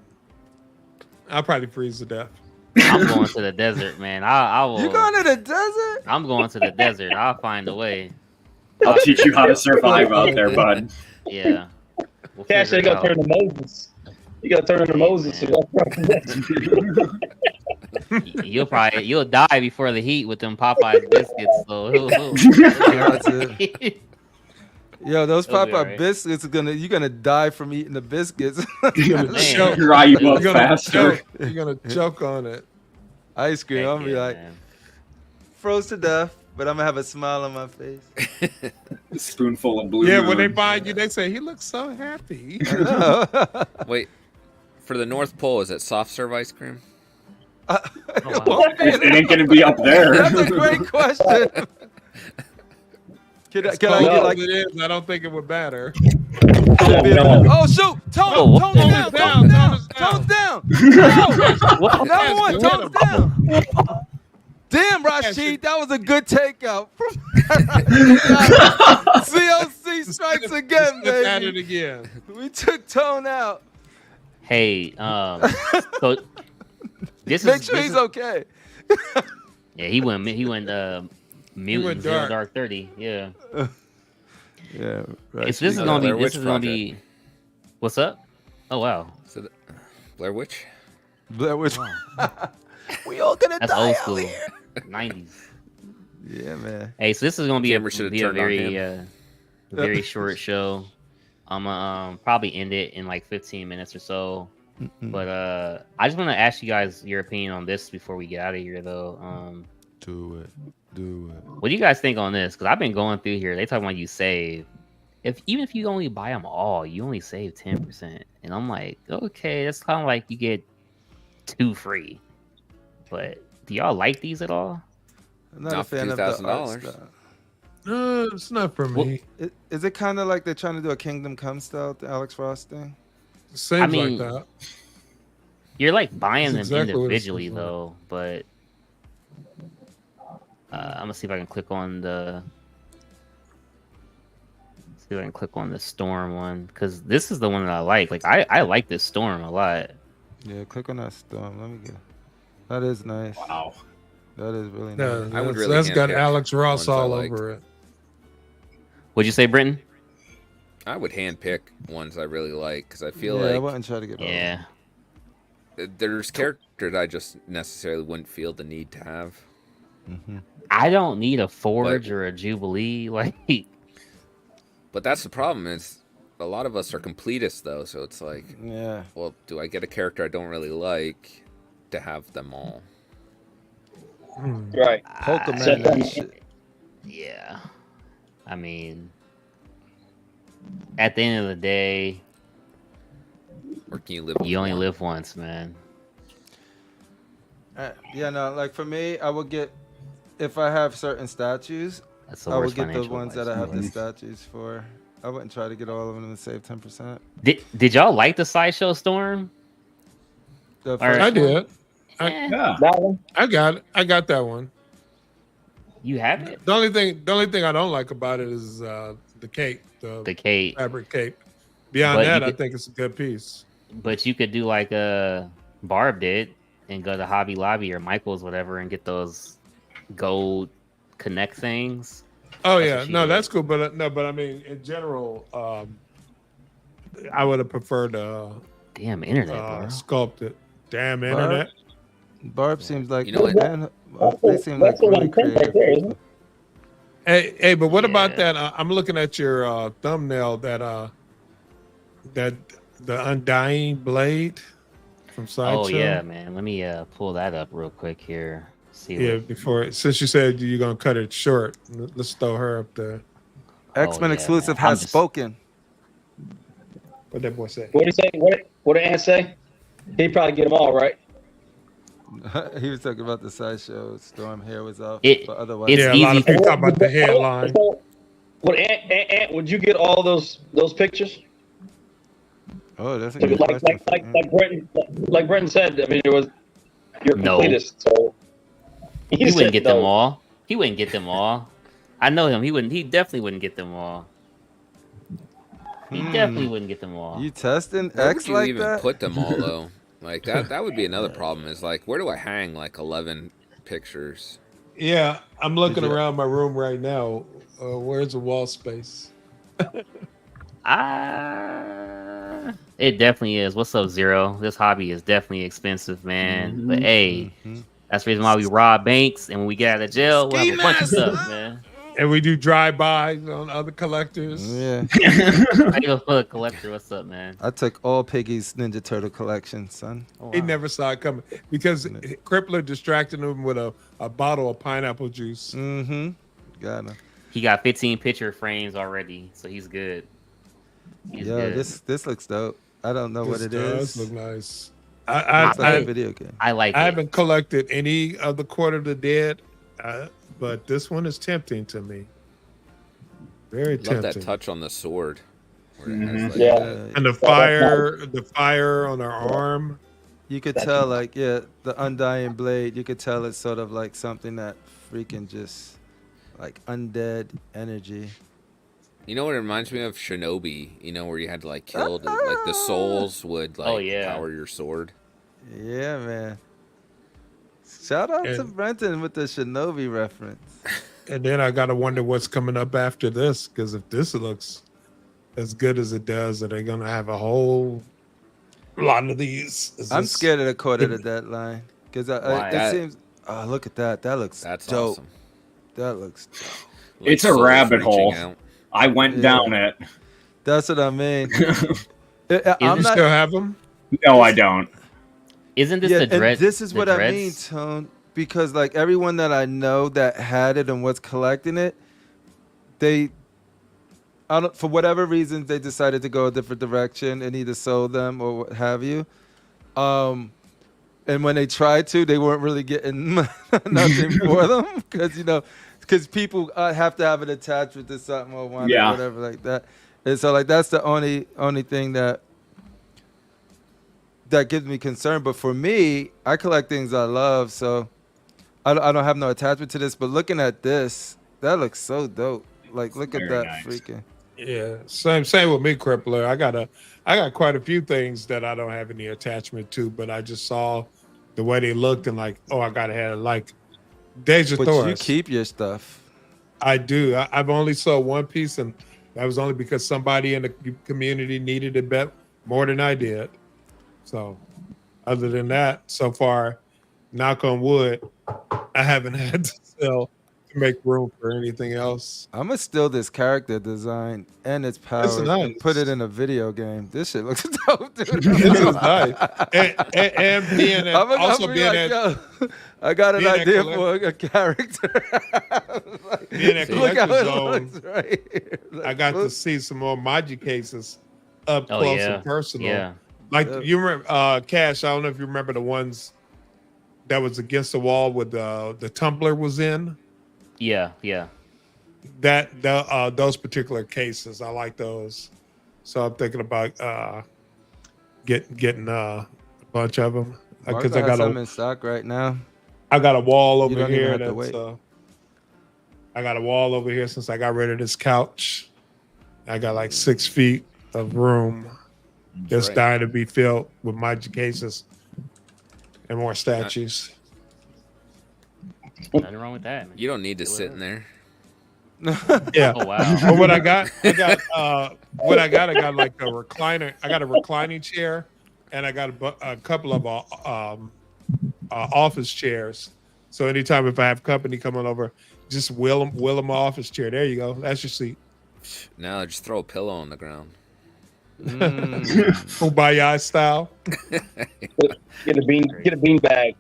I'll probably freeze to death. I'm going to the desert, man. I will. You going to the desert? I'm going to the desert. I'll find a way. I'll teach you how to survive out there, bud. Yeah. We'll Cash, figure you it gotta turn out. to Moses. You gotta turn into Moses. You'll die before the heat with them Popeyes biscuits. So Yo, those It'll be Popeye alright. biscuits you're gonna die from eating the biscuits. You're gonna Man. choke. Dry you up You're gonna faster. choke. You're gonna choke on it. Ice cream. Heck I'm gonna be yeah, like man. froze to death, but I'm gonna have a smile on my face. A spoonful of blue. Yeah, when moon. they find you, they say he looks so happy. I know. Wait, for the North Pole, is it soft serve ice cream? wow. It ain't gonna be up there. That's a great question. Can I As get like? it is, I don't think it would matter. Oh shoot! Oh, Tone it down! Tone it down! Number one, tone it down! Damn, Rashid, that was a good takeout. COC strikes again, Let's at it baby. again. We took Tone out. Hey, so this Make is sure this he's is- okay. Yeah, he went mutant Zero dark. Dark 30. Yeah. Yeah, This is Oh, gonna be. Blair This Witch is gonna be. What's up? Oh wow, So Blair Witch? Blair Witch. We all gonna that's die old out school. here. 90s. Yeah, man. Hey, so this is gonna be Camera should've a turned on very short show. I'm gonna probably end it in like 15 minutes or so. But I just want to ask you guys your opinion on this before we get out of here, though. Do it. What do you guys think on this? Because I've been going through here. They talking about you save. Even if you only buy them all, you only save 10%. And I'm like, okay, that's kind of like you get 2 free. But do y'all like these at all? I'm not a Not for fan of the art $2,000. style. No, it's not for me. Is it kind of like they're trying to do a Kingdom Come style, the Alex Ross thing? Seems I mean, like that. You're like buying them That's exactly what it individually, seems like. though. But I'm gonna see if I can click on the. See if I can click on the Storm one, because this is the one that I like. Like I like this Storm a lot. Yeah, click on that Storm. Let me get. That is nice. Wow. That is really No, nice. I would that's- really that's got handpick Alex Ross ones I all liked. over it. What'd you say, Britton? I would handpick ones I really like because I feel Yeah, I like wouldn't try to get all of Yeah. there's characters I just necessarily wouldn't feel the need to have. them. I don't need a Forge or a Jubilee. Like, But that's the problem is a lot of us are completists though, so it's like, Yeah. well, do I get a character I don't really like to have them all? Right. Pokemon and shit. yeah. I mean, at the end of the day, Or can you live with you only one? live once, man. Yeah, no, like for me, I would get, if I have certain statues, That's the I would worst get the financial ones advice. that I have the statues for. I wouldn't try to get all of them and save 10%. Did y'all like the Sideshow Storm? The right. first I one? did. Yeah. That one. I got it. I got that one. You have it? The only thing I don't like about it is the cape, The Kate. fabric cape. Beyond But you that, I could- think it's a good piece. But you could do like Barb did and go to Hobby Lobby or Michael's, whatever, and get those gold connect things. Oh That's yeah, what she no, did. that's cool. But no, but I mean, in general, I would have preferred Damn internet, bro. sculpted. Damn internet. Barb seems like You know what? and, they seem like That's the really one thing right creative. there, isn't it? Hey, but what about Yeah. that? I'm looking at your thumbnail. That the Undying Blade from Sideshow. Oh yeah, man. Let me pull that up real quick here. See. Yeah, what- before since you said you're gonna cut it short, let's throw her up there. X-Men yeah, exclusive man. I'm has just- spoken. What that boy say? What did he say? What did Ant say? He'd probably get them all, right? He was talking about the Sideshow. Storm hair was off, It but otherwise, it's Yeah, a lot easy. of people talk about the headline. So, would Ant, would you get all those pictures? oh, that's a good Like question. like Brenton said, I mean, it was you're No. completist, so He said wouldn't get them no. all. He wouldn't get them all. I know him. He wouldn't. He definitely wouldn't get them all. He definitely wouldn't get them all. You testing Where X would you like even that? put them all though? Like that would be another problem. Is like, where do I hang like 11 pictures? Yeah, I'm looking Did you- around my room right now. Where's the wall space? It definitely is. What's up, Zero? This hobby is definitely expensive, man. But hey, that's the reason why we rob banks, and when we get out of jail, we'll have a bunch of stuff, man. And we do drive-bys on other collectors. Yeah, I go for a collector. What's up, man? I took all Piggy's Ninja Turtle collection, son. Oh, He wow. never saw it coming because Crippler distracted him with a bottle of pineapple juice. Mm-hmm. Got him. He got 15 picture frames already, so he's good. He's Yeah, good. this looks dope. I don't know what it does is. look nice. Looks like I a video game. I like I it. haven't collected any of the Court of the Dead, but this one is tempting to me. Very Love tempting. that touch on the sword. Where it has, like, Yeah. And the fire on her arm. You could tell, like, the Undying Blade. You could tell it's sort of like something that freaking just like undead energy. You know what it reminds me of? Shinobi. You know, where you had to like kill like the souls would like power your sword. Yeah, man. Shout out to Brenton with the Shinobi reference. And then I gotta wonder what's coming up after this, because if this looks as good as it does, are they gonna have a whole lot of these? I'm scared of the Court of the Deadline because it seems. Oh, look at that! That looks That's dope. awesome. That looks dope. It's a souls rabbit reaching hole. out. I went down it. That's what I mean. I'm not, still have them? No, I don't. Isn't this Yeah, the dread? and this is the what I mean, dreads? Tone. Because like everyone that I know that had it and was collecting it, they, for whatever reasons, they decided to go a different direction and either sold them or what have you. And when they tried to, they weren't really getting nothing for them because people have to have an attachment to something or one or whatever like that. And so like that's the only thing that gives me concern. But for me, I collect things I love, so I don't have no attachment to this. But looking at this, that looks so dope. Like look at that freaking. Yeah, same with me, Crippler. I got quite a few things that I don't have any attachment to, but I just saw the way they looked and like, oh, I gotta have it. Like Deja But Thoris. you keep your stuff. I do. I've only sold one piece, and that was only because somebody in the community needed it more than I did. So, other than that, so far, knock on wood, I haven't had to sell to make room for anything else. I'm gonna steal this character design and its powers and put it in a video game. This shit looks dope, dude. This is nice. And being at, also being at, yo, I got an idea for a character. Being at Look how Collector it Zone, looks right here. I got to see some more Magi cases up close and personal. Yeah. Like you remember, Cash. I don't know if you remember the ones that was against the wall with the tumbler was in. Yeah. Those particular cases, I like those. So I'm thinking about getting a bunch of them because I got some in stock right now. I got a wall over You don't even here. have to That's wait. I got a wall over here since I got rid of this couch. I got like 6 feet of room that's dying to be filled with Magic cases and more statues. Nothing wrong with that, man. You don't need to sit in there. Yeah. Oh wow. But what I got like a recliner. I got a reclining chair, and I got a couple of office chairs. So anytime if I have company coming over, just wheel them my office chair. There you go. That's your seat. No, just throw a pillow on the ground. Kumbaya style. Get a bean bag.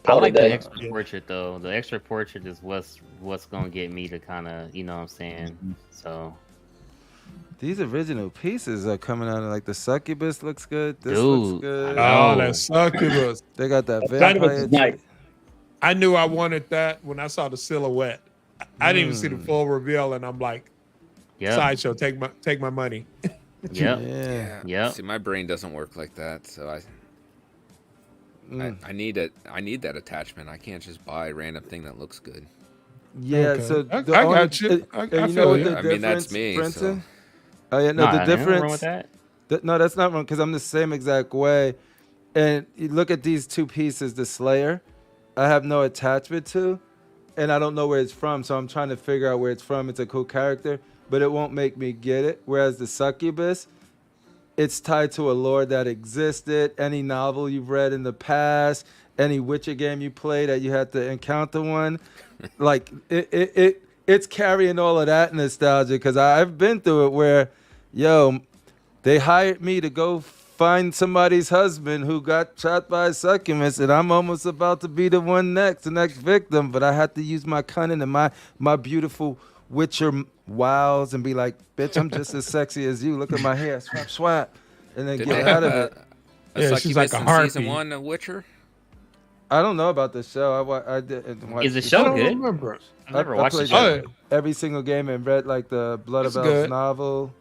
I like the Holiday. extra portrait though. The extra portrait is what's gonna get me to kind of, you know what I'm saying. So These original pieces are coming out. Like the succubus looks good. This Dude, looks good. Oh, that succubus. They got that Succubus vampire. is nice. I knew I wanted that when I saw the silhouette. I didn't even see the full reveal, and I'm like, Yep. Sideshow, take my money. Yep. Yeah. Yep. See, my brain doesn't work like that, so Mm. I need it. I need that attachment. I can't just buy a random thing that looks good. Yeah, Okay. so I the only, got you. I you feel know what you. the I mean, that's difference, me, Brinson? so- Oh yeah, no, Nah, the ain't nothing wrong difference. with that. No, that's not wrong because I'm the same exact way. And you look at these two pieces, the Slayer, I have no attachment to, and I don't know where it's from. So I'm trying to figure out where it's from. It's a cool character, but it won't make me get it. Whereas the Succubus, it's tied to a lore that existed. Any novel you've read in the past, any Witcher game you played that you had to encounter one, like it's carrying all of that nostalgia. Because I've been through it where, yo, they hired me to go find somebody's husband who got shot by a succubus, and I'm almost about to be the next victim. But I had to use my cunning and my beautiful Witcher wows and be like, bitch, I'm just as sexy as you. Look at my hair, swap, swap, and then Did get they out have of it. Yeah, she's like a in harpy. season 1 of Witcher? I don't know about the show. I didn't watch. Is the I show don't good? remember. I've never I watched the played show. every single game and read like the Blood It's of Elves good. novel.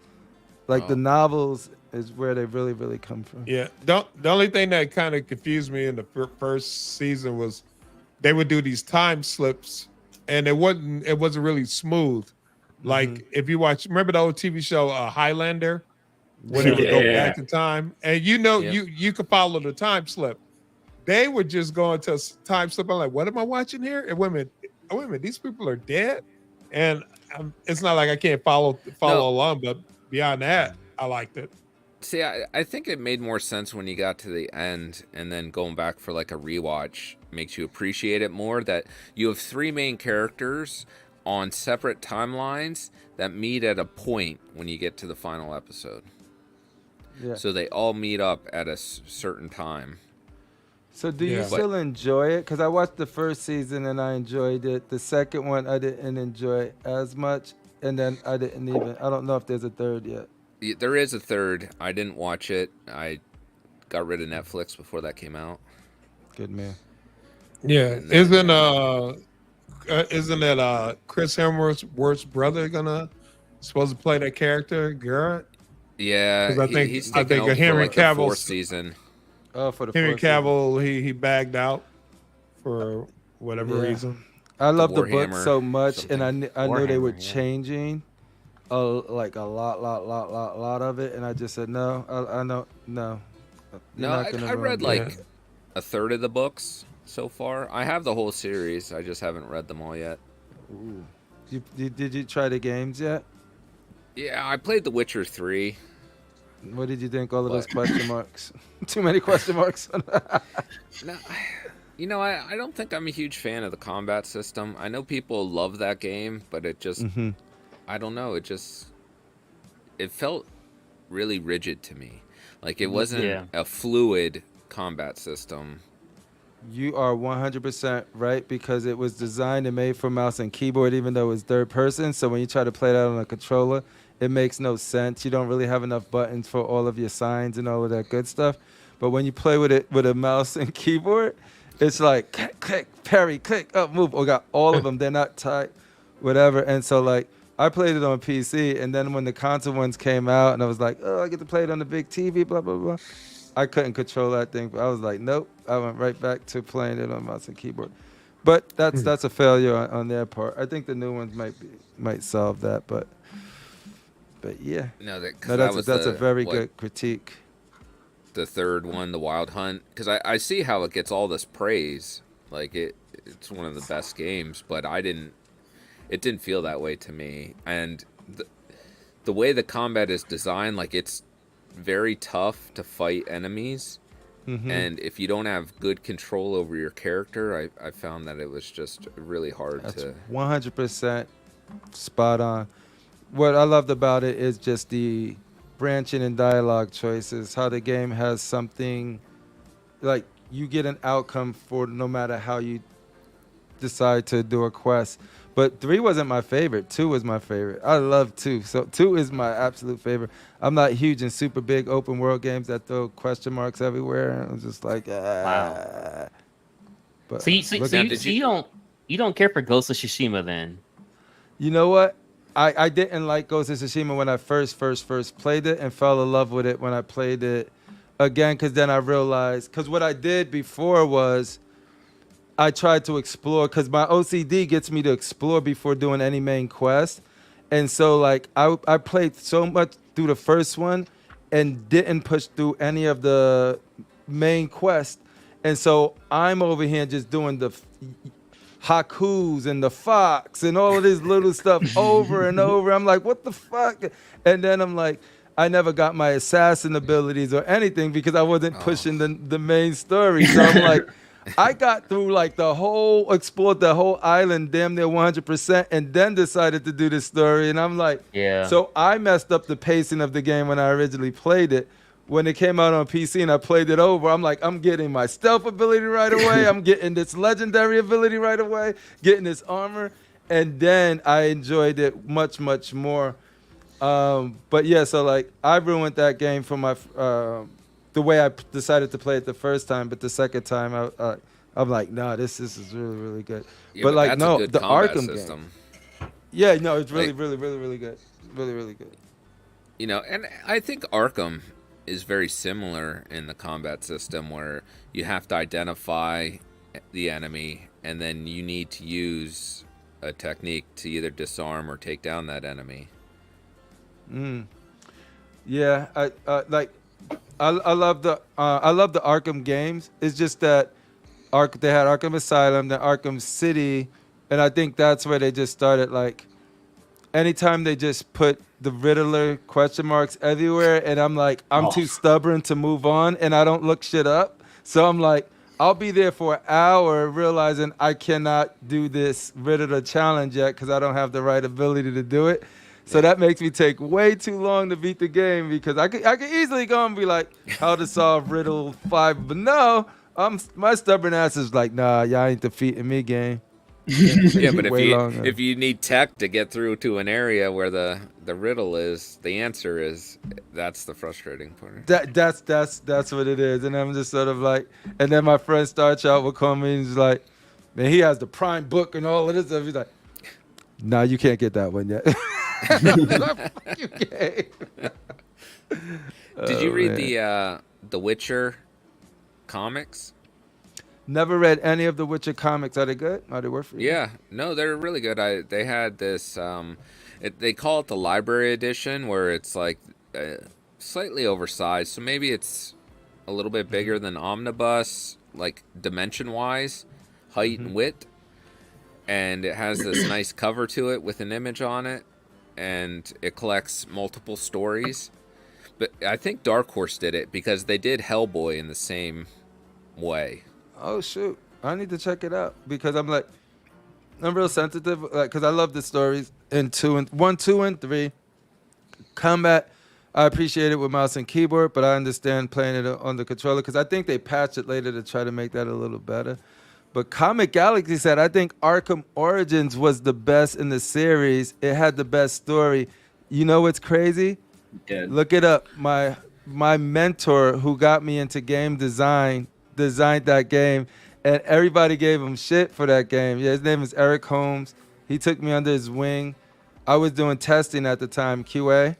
Like the Oh. novels is where they really come from. Yeah. The only thing that kind of confused me in the first season was they would do these time slips, and it wasn't really smooth. Like if you watch, remember the old TV show Highlander, when it would go Yeah. back in time, and you know Yep. you could follow the time slip. They would just go into a time slip. I'm like, what am I watching here? And wait a minute, these people are dead, and it's not like I can't follow No. along, but beyond that, I liked it. See, I think it made more sense when you got to the end, and then going back for like a rewatch makes you appreciate it more. That you have 3 main characters on separate timelines that meet at a point when you get to the final episode. Yeah. So they all meet up at a certain time. So do you Yeah. still enjoy it? Because I watched the first season and I enjoyed it. The second one I didn't enjoy as much, and then I don't know if there's a third yet. There is a third. I didn't watch it. I got rid of Netflix before that came out. Good man. Yeah, And then- isn't that Chris Hemsworth's brother supposed to play that character, Garrett? Yeah, 'Cause I think he's taking over for Henry like the Cavill's- 4th season. Oh, for the Henry fourth season. Cavill, he bagged out for whatever Yeah. reason. I love the book Warhammer so much, and I knew they were Warhammer, yeah. changing, like a lot of it, and I just said no. I know no. You're No, not gonna I ruin read it. like a third of the books so far. I have the whole series. I just haven't read them all yet. Ooh. Did you try the games yet? Yeah, I played The Witcher 3. What did you think? All of those What? question marks. Too many question marks. No, you know, I don't think I'm a huge fan of the combat system. I know people love that game, but it just, Mhm. I don't know. It felt really rigid to me. Like it wasn't Yeah. a fluid combat system. You are 100% right, because it was designed and made for mouse and keyboard, even though it's third person. So when you try to play that on a controller, it makes no sense. You don't really have enough buttons for all of your signs and all of that good stuff. But when you play with it with a mouse and keyboard, it's like click, click, parry, click, up, move. Or got all of them. They're not tight, whatever. And so like I played it on PC, and then when the console ones came out, and I was like, oh, I get to play it on the big TV, blah blah blah. I couldn't control that thing. I was like, nope. I went right back to playing it on mouse and keyboard. But that's a failure on their part. I think the new ones might solve that, but yeah. No, That's a very good critique. The third one, The Wild Hunt, because I see how it gets all this praise. Like it's one of the best games, but it didn't feel that way to me. And the way the combat is designed, like it's very tough to fight enemies. Mhm. And if you don't have good control over your character, I found that it was just really hard That's to. 100% spot on. What I loved about it is just the branching and dialogue choices, how the game has something, like you get an outcome for no matter how you decide to do a quest. But 3 wasn't my favorite. 2 was my favorite. I love 2. So 2 is my absolute favorite. I'm not huge in super big open world games that throw question marks everywhere. I'm just like, Wow. But So look, you don't care for Ghost of Tsushima then? you know what? I didn't like Ghost of Tsushima when I first played it, and fell in love with it when I played it again, because then I realized, because what I did before was I tried to explore, because my OCD gets me to explore before doing any main quest. And so like I played so much through the first one and didn't push through any of the main quest. And so I'm over here just doing the hakus and the fox and all of this little stuff over and over. I'm like, what the fuck? And then I'm like, I never got my assassin abilities or anything because I wasn't pushing the main story. So I'm like, I got through like explored the whole island damn near 100% and then decided to do this story. And I'm like, Yeah. So I messed up the pacing of the game when I originally played it. When it came out on PC and I played it over, I'm like, I'm getting my stealth ability right away. I'm getting this legendary ability right away, getting this armor. And then I enjoyed it much, much more. But yeah, so like I ruined that game for my the way I decided to play it the first time, but the second time I'm like, nah, this is really, really good. Yeah, but like, that's no, a good the combat Arkham system. game. Yeah, no, it's really, Like- really, really, really good. Really, really good. You know, and I think Arkham is very similar in the combat system where you have to identify the enemy and then you need to use a technique to either disarm or take down that enemy. Yeah, I love the Arkham games. It's just that they had Arkham Asylum, then Arkham City, and I think that's where they just started like anytime they just put the Riddler question marks everywhere, and I'm like, I'm too stubborn to move on, and I don't look shit up. So I'm like, I'll be there for an hour realizing I cannot do this Riddler challenge yet because I don't have the right ability to do it. So that makes me take way too long to beat the game because I could easily go and be like, how to solve Riddle 5. But no, my stubborn ass is like, nah, y'all ain't defeating me, game. Yeah, but Way longer. if you need tech to get through to an area where the riddle is, the answer is, that's the frustrating part. That's what it is. And I'm just sort of like, and then my friend starts out with coming and he's like, man, he has the prime book and all of this stuff. He's like, nah, you can't get that one yet. Fuck you, game. Did you read man. the Witcher comics? Never read any of the Witcher comics. Are they good? Are they worth reading? Yeah, no, they're really good. They had this. They call it the library edition, where it's like slightly oversized. So maybe it's a little bit bigger than omnibus, like dimension-wise, height and width. And it has this nice cover to it with an image on it, and it collects multiple stories. But I think Dark Horse did it because they did Hellboy in the same way. Oh shoot, I need to check it out because I'm real sensitive, like, because I love the stories in 1, 2, and 3. Combat, I appreciate it with mouse and keyboard, but I understand playing it on the controller because I think they patched it later to try to make that a little better. But Comic Galaxy said, I think Arkham Origins was the best in the series. It had the best story. You know what's crazy? Look it up. My mentor who got me into game design designed that game, and everybody gave him shit for that game. Yeah, his name is Eric Holmes. He took me under his wing. I was doing testing at the time, QA,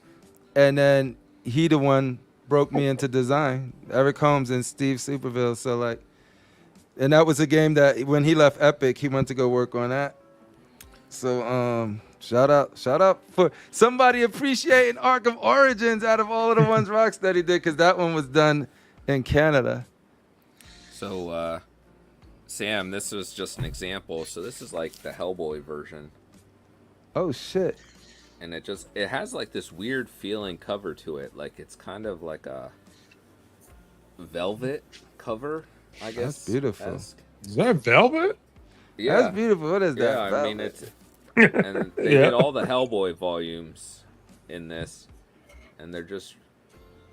and then he the one broke me into design. Eric Holmes and Steve Superville. So like, and that was a game that when he left Epic, he went to go work on that. So shout out for somebody appreciating Arkham Origins out of all of the ones Rocksteady did, because that one was done in Canada. So, Sam, this was just an example. So this is like the Hellboy version. Oh shit! And it has like this weird feeling cover to it. Like it's kind of like a velvet cover, I guess. That's beautiful. Is that velvet? Yeah, that's beautiful. What is that? Yeah, velvet? I mean it's. And they did all the Hellboy volumes in this, and they're just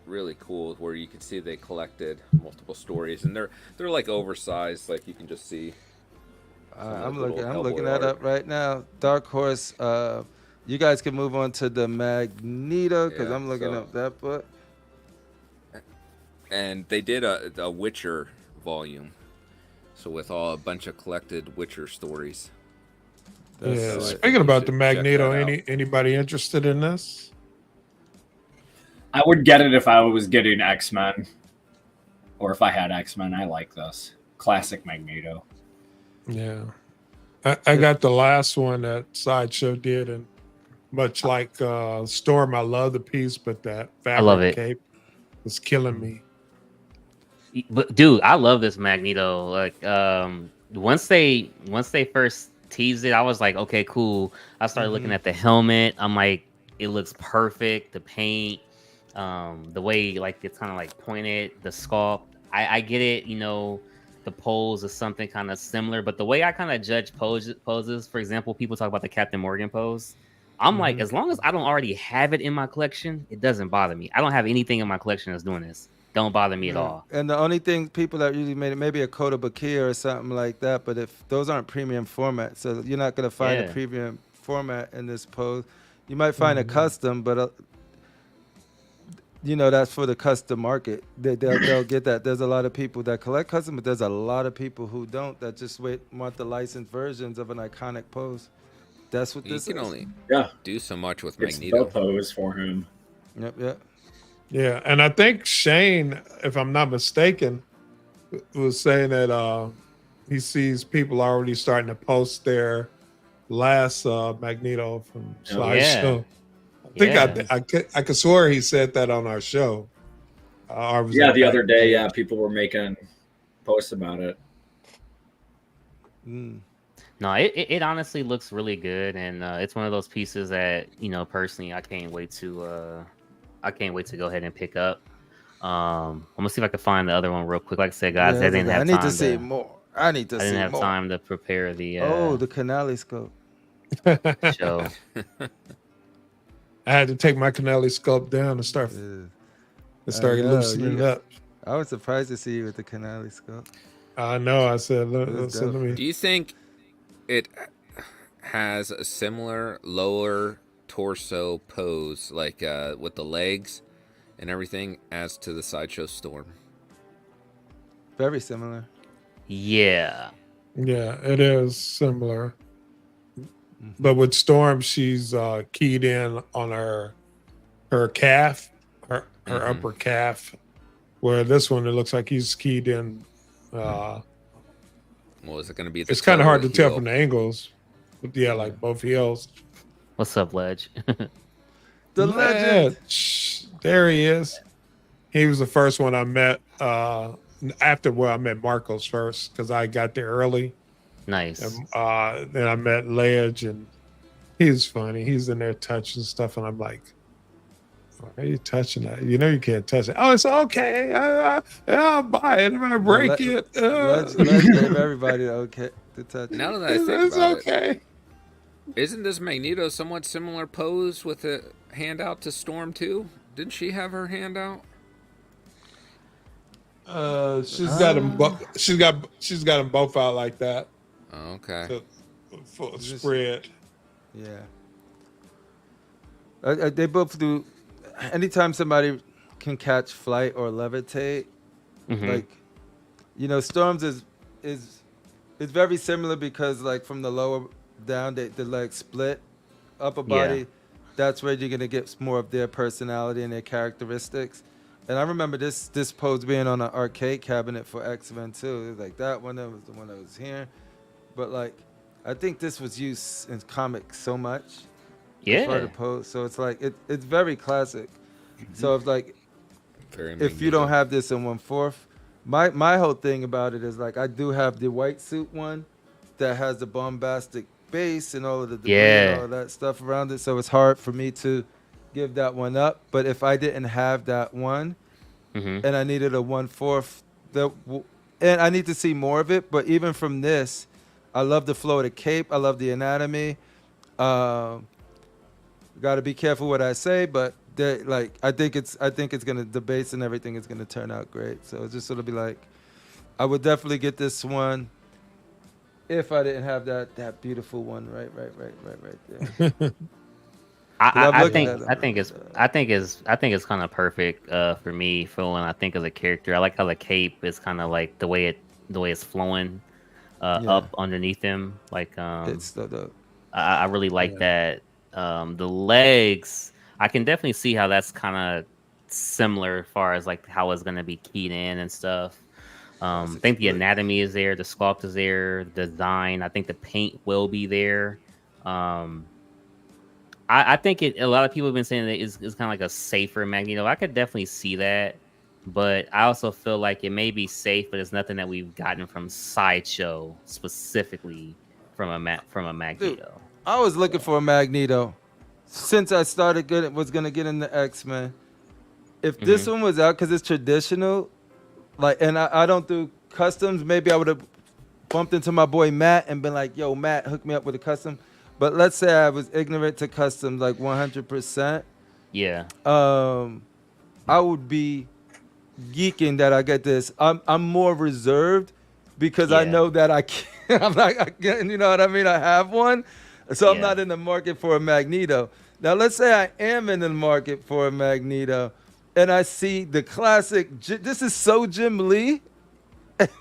really cool. Where you can see they collected multiple stories, and they're like oversized, like you can just see. I'm good looking. old I'm looking cowboy that art. up right now. Dark Horse. You guys can move on to the Magneto because Yeah, I'm looking so- up that book. And they did a Witcher volume, so with a bunch of collected Witcher stories. That's Yeah. So I sick. think Speaking you about should the check Magneto, that out. anybody interested in this? I would get it if I was getting X-Men. Or if I had X-Men. I like this. Classic Magneto. Yeah. I got the last one that Sideshow did, and much like Storm, I love the piece, but that I love fabric it. cape was killing me. But dude, I love this Magneto. Like, once they first teased it, I was like, okay, cool. I started looking at the helmet. I'm like, it looks perfect. The paint, the way like it's kind of like pointed, the sculpt. I get it. You know, the pose is something kind of similar, but the way I kind of judge poses, for example, people talk about the Captain Morgan pose. I'm like, as long as I don't already have it in my collection, it doesn't bother me. I don't have anything in my collection that's doing this. Don't bother me at all. And the only thing people that usually made it, maybe a Coda Bakir or something like that, but if those aren't premium formats, so you're not gonna find a Yeah. premium format in this pose. You might find a custom, but you know that's for the custom market. They'll get that. There's a lot of people that collect custom, but there's a lot of people who don't that just want the licensed versions of an iconic pose. That's what You this can is. only Yeah. do so much with It's the Magneto. pose for him. Yep. Yeah, and I think Shane, if I'm not mistaken, was saying that he sees people already starting to post their last Magneto from Sideshow. I think I could swear he said that on our show. Or was Yeah, that the other day, backstage? yeah, people were making posts about it. No, it honestly looks really good, and it's one of those pieces that, you know, personally, I can't wait to go ahead and pick up. I'm gonna see if I can find the other one real quick. Like I said, guys, I didn't have I need time to see more. I need to I see didn't have more. time to prepare the The Canali scope. show. I had to take my Canelli sculpt down and start loosening up. I was surprised to see you with the Canali scope. I know. I said, let Do me. you think it has a similar lower torso pose, like with the legs and everything, as to the Sideshow Storm? Very similar. Yeah. Yeah, it is similar. But with Storm, she's keyed in on her calf, her upper calf. Where this one, it looks like he's keyed in. Well, is it going to be? It's kind of hard to tell from the angles. But yeah, like both heels. What's up, Ledge? The legend. There he is. He was the first one I met after I met Marcos first because I got there early. Nice. And, then I met Ledge, and he's funny. He's in there touching stuff, and I'm like, why are you touching that? You know you can't touch it. Oh, it's okay. I'll buy it if I break it. Let's give everybody the okay to touch. Now that I think It's about okay. it, isn't this Magneto somewhat similar pose with a hand out to Storm too? Didn't she have her hand out? She's got them. She's got them both out like that. Oh, okay. So, full spread. Yeah. They both do. Anytime somebody can catch flight or levitate, like, you know, Storms is very similar because like from the lower down, the legs split, upper body. That's where you're gonna get more of their personality and their characteristics. And I remember this pose being on an arcade cabinet for X-Men too. It was like that one. That was the one that was here. But like, I think this was used in comics so much. Yeah. For the pose. So it's like it's very classic. So it's like if you don't have this in 1/4, my whole thing about it is like I do have the white suit one that has the bombastic base and all of the debris and all of that stuff around it. So it's hard for me to give that one up. But if I didn't have that one and I needed a 1/4, and I need to see more of it. But even from this, I love the flow of the cape. I love the anatomy. Got to be careful what I say, but like I think it's gonna, the base and everything is gonna turn out great. So it's just gonna be like, I would definitely get this one. if I didn't have that beautiful one right there. I think it's kind of perfect for me for when I think of the character. I like how the cape is kind of like the way it's flowing up underneath him. Like It's so dope. I really like that. The legs, I can definitely see how that's kind of similar as far as like how it's gonna be keyed in and stuff. I think the anatomy is there, the sculpt is there, the design. I think the paint will be there. I think a lot of people have been saying that it's kind of like a safer Magneto. I could definitely see that, but I also feel like it may be safe, but it's nothing that we've gotten from Sideshow specifically from a Magneto. Dude, I was looking for a Magneto since I started was gonna get into X-Men. If this one was out, because it's traditional, like, and I don't do customs, maybe I would have bumped into my boy Matt and been like, yo, Matt, hook me up with a custom. But let's say I was ignorant to customs like 100%. Yeah. I would be geeking that I get this. I'm more reserved because I know that I can't. I'm like, you know what I mean? I have one. So I'm not in the market for a Magneto. Now, let's say I am in the market for a Magneto and I see the classic. This is so Jim Lee.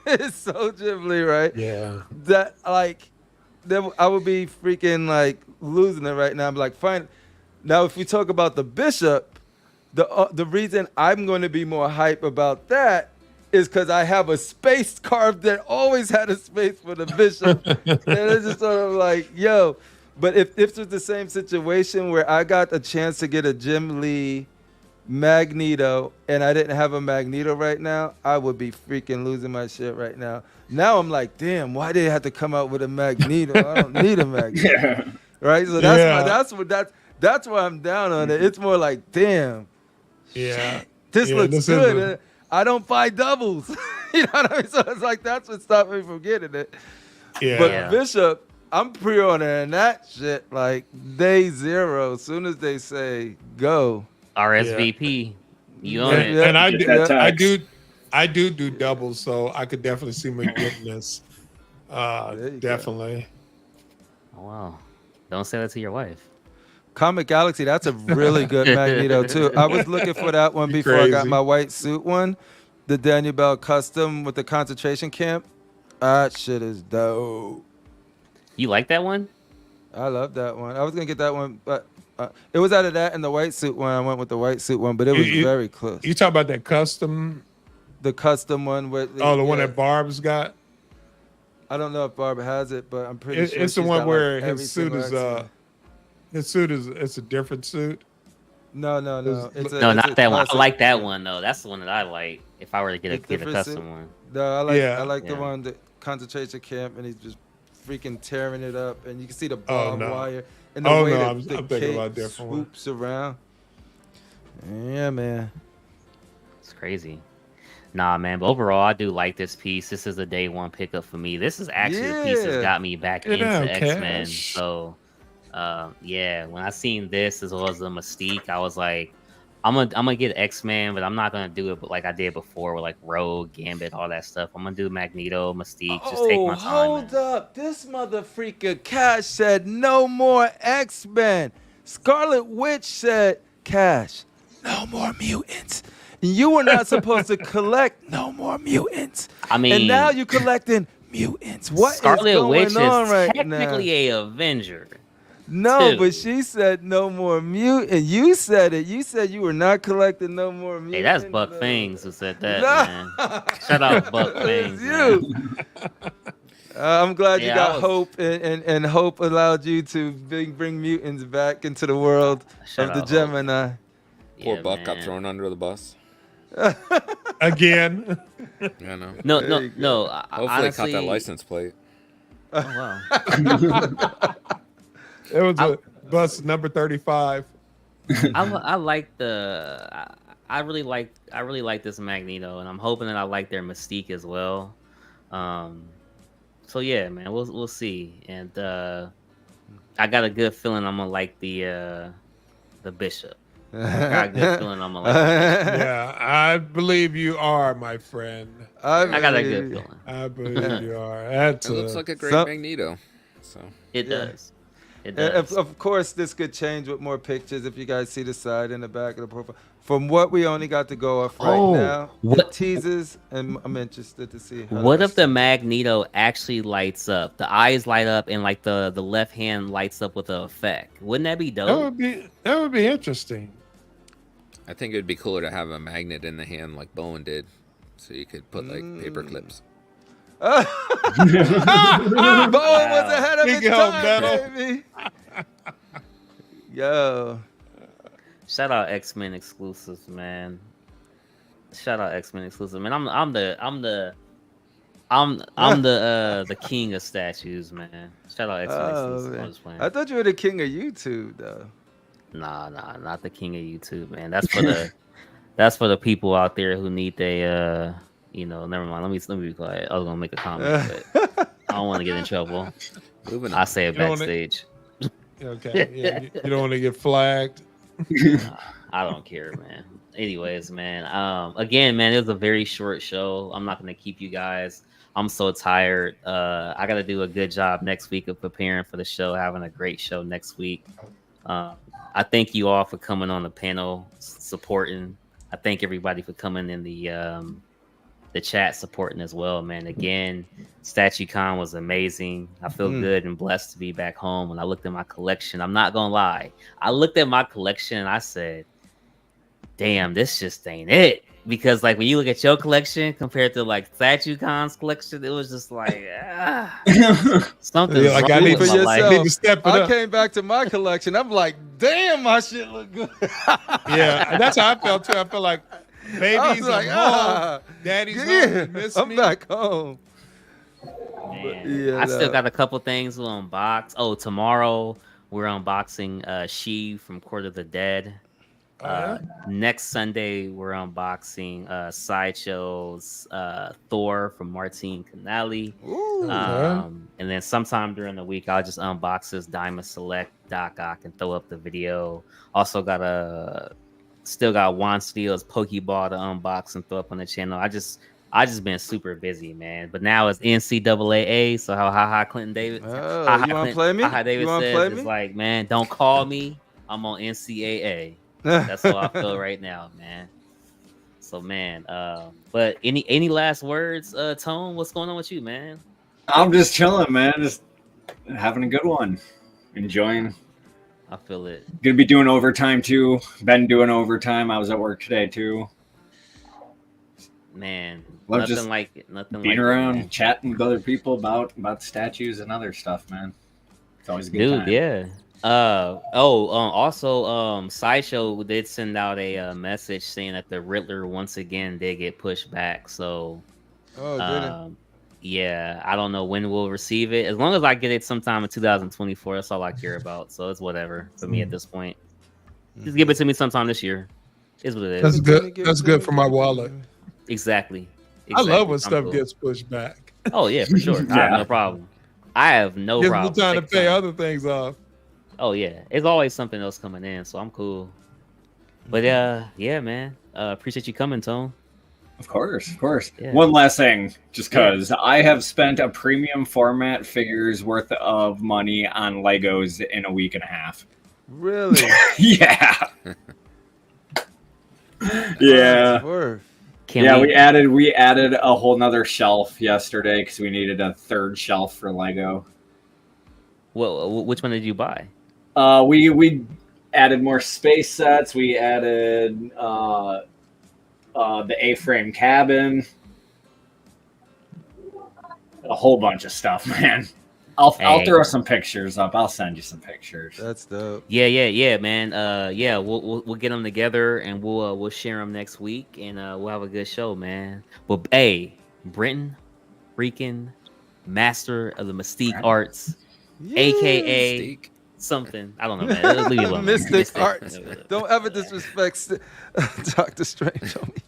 It's so Jim Lee, right? Yeah. That, like, I would be freaking, like, losing it right now. I'm like, fine. Now, if we talk about the Bishop, the reason I'm going to be more hype about that is because I have a space carved that always had a space for the Bishop. And it's just sort of like, yo. But if this was the same situation where I got a chance to get a Jim Lee Magneto and I didn't have a Magneto right now, I would be freaking losing my shit right now. Now I'm like, damn, why did they have to come out with a Magneto? I don't need a Magneto. Right? So that's why I'm down on it. It's more like, damn. Yeah. This looks good. I don't buy doubles. You know what I mean? So it's like that's what stopped me from getting it. Yeah. But Bishop, I'm pre-ordering that shit like day zero. As soon as they say go. RSVP. You own it. And I do doubles, so I could definitely see me getting this. Definitely. Oh, wow. Don't say that to your wife. Comic Galaxy, that's a really good Magneto too. I was looking for that one before I got my white suit one. The Daniel Bell custom with the concentration camp. That shit is dope. You like that one? I love that one. I was going to get that one, but it was out of that and the white suit one. I went with the white suit one, but it was very close. You talk about that custom? The custom one with the one that Barb's got? I don't know if Barb has it, but I'm pretty sure it's the one where his suit is it's a different suit. No. Not that one. I like that one though. That's the one that I like. If I were to get a custom suit one. No, I like the one that concentration camp and he's just freaking tearing it up and you can see the barbed wire and the way the cape swoops around. Yeah, man. It's crazy. Nah, man, but overall, I do like this piece. This is a day one pickup for me. This is actually the piece that got me back into X-Men. So, when I seen this as well as the Mystique, I was like, I'm gonna get X-Men, but I'm not gonna do it like I did before with like Rogue, Gambit, all that stuff. I'm gonna do Magneto, Mystique, just take my time. Hold up. This mother freaker Cash said no more X-Men. Scarlet Witch said, Cash, no more mutants. You were not supposed to collect no more mutants. I mean, and now you're collecting mutants. What Scarlet is going Witch on is right technically a Avenger. No, but she said no more mutant. You said it. You said you were not collecting no more mutants. Hey, that's Buck Fangs who said that, man. Shout out Buck Fangs. You. I'm glad you got Hope, and Hope allowed you to bring mutants back into the world of the Gemini. Poor Buck got thrown under the bus. Again. Yeah, no. No. Hopefully, honestly, caught that license plate. Oh wow. It was a bus number 35. I like I really like this Magneto, and I'm hoping that I like their Mystique as well. So yeah, man, we'll see. And I got a good feeling I'm gonna like the Bishop. I got a good feeling I'm gonna like it. Yeah, I believe you are, my friend. I got a good feeling. I believe you are. That's It looks like a great some- Magneto. So It Yeah. does. It does. Of course, this could change with more pictures if you guys see the side and the back of the profile. From what we only got to go off right now, the what- teasers, and I'm interested to see. How What that's if the Magneto actually lights up? The eyes light up, and like the left hand lights up with the effect. Wouldn't that be that dope? would be interesting. I think it'd be cooler to have a magnet in the hand like Bowen did, so you could put like paper clips. Bowen was ahead of his Big old time, metal. baby. Yo. Shout out X-Men exclusives, man. Shout out X-Men exclusives, man. I'm the king of statues, man. Shout out X-Men exclusives. Man. I'm just playing. I thought you were the king of YouTube, though. Nah, not the king of YouTube, man. That's for the people out there who need they never mind. Let me be quiet. I was gonna make a comment, but I don't want to get in trouble. Moving I on. say it You don't wanna- backstage. Okay, yeah, you don't want to get flagged. I don't care, man. Anyways, man. Again, man, it was a very short show. I'm not gonna keep you guys. I'm so tired. I gotta do a good job next week of preparing for the show, having a great show next week. I thank you all for coming on the panel, supporting. I thank everybody for coming in the chat supporting as well, man. Again, StatueCon was amazing. I feel good and blessed to be back home. When I looked at my collection, I'm not gonna lie, I looked at my collection and I said, damn, this just ain't it. Because like when you look at your collection compared to like StatueCon's collection, it was just like something Yeah, like, I wrong need with for my life. yourself. Need to step it I up. came back to my collection. I'm like, damn, my shit look good. Yeah, and that's how I felt too. I felt like I babies was like, home, daddy's home, you miss I'm me. back home. Man, yeah, I still no. got a couple things to unbox. Oh, tomorrow we're unboxing She from Court of the Dead. Next Sunday we're unboxing Sideshow's Thor from Martine Canali. Ooh. And then sometime during the week I'll just unbox this Diamond Select Doc Ock and throw up the video. Also got still got Juan Steele's Pokeball to unbox and throw up on the channel. I just been super busy, man. But now it's NCAA, so how Clinton David Oh, you want to play me? How David You want to says play it's me? like, man, don't call me. I'm on NCAA. That's how I feel right now, man. So, man, but any last words, Tone? What's going on with you, man? I'm just chilling, man. Just having a good one. Enjoying. I feel it. Gonna be doing overtime too. Been doing overtime. I was at work today too. Man, Love nothing just like it. Nothing Being like around, it, man. chatting with other people about statues and other stuff, man. It's always a good Dude, time. yeah. Also, Sideshow did send out a message saying that the Riddler once again did get pushed back. So, Oh, did it? yeah, I don't know when we'll receive it. As long as I get it sometime in 2024, that's all I care about. So it's whatever for me at this point. Just give it to me sometime this year. Is what it That's is. good. That's good for my wallet. Exactly. I love when I'm stuff cool. gets pushed back. Oh yeah, for sure. I have no problem. I have no Gives me problem. time to Take pay time. other things off. Oh yeah, it's always something else coming in, so I'm cool. But yeah, man. Appreciate you coming, Tone. Of course, of course. Yeah. One last thing, just because I have spent a premium format figures worth of money on Legos in a week and a half. Really? Yeah. Yeah. Worth. We added a whole nother shelf yesterday because we needed a third shelf for Lego. Well, which one did you buy? We added more space sets. We added the A-frame cabin. A whole bunch of stuff, man. I'll throw some pictures up. I'll send you some pictures. That's dope. Yeah, man. We'll get them together and we'll share them next week and we'll have a good show, man. But hey, Brenton, freaking master of the Mystique arts, aka Mystique. something. I don't know, man. Leave it alone, man. Mystic arts. Don't ever disrespect Doctor Strange on me.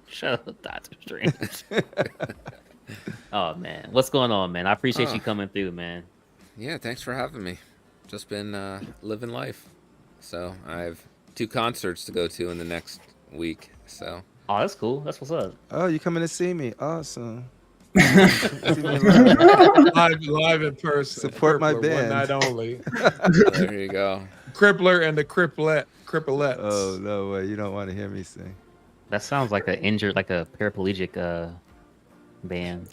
Shut up, Doctor Strange. Oh man, what's going on, man? I appreciate you coming through, man. Yeah, thanks for having me. Just been living life. So I've 2 concerts to go to in the next week. So Oh, that's cool. That's what's up. Oh, you coming to see me? Awesome. See me live in person. Support my Crippler, band. One night only. there you go. Crippler and the Cripplettes. Oh no way! You don't want to hear me sing. That sounds like a paraplegic band.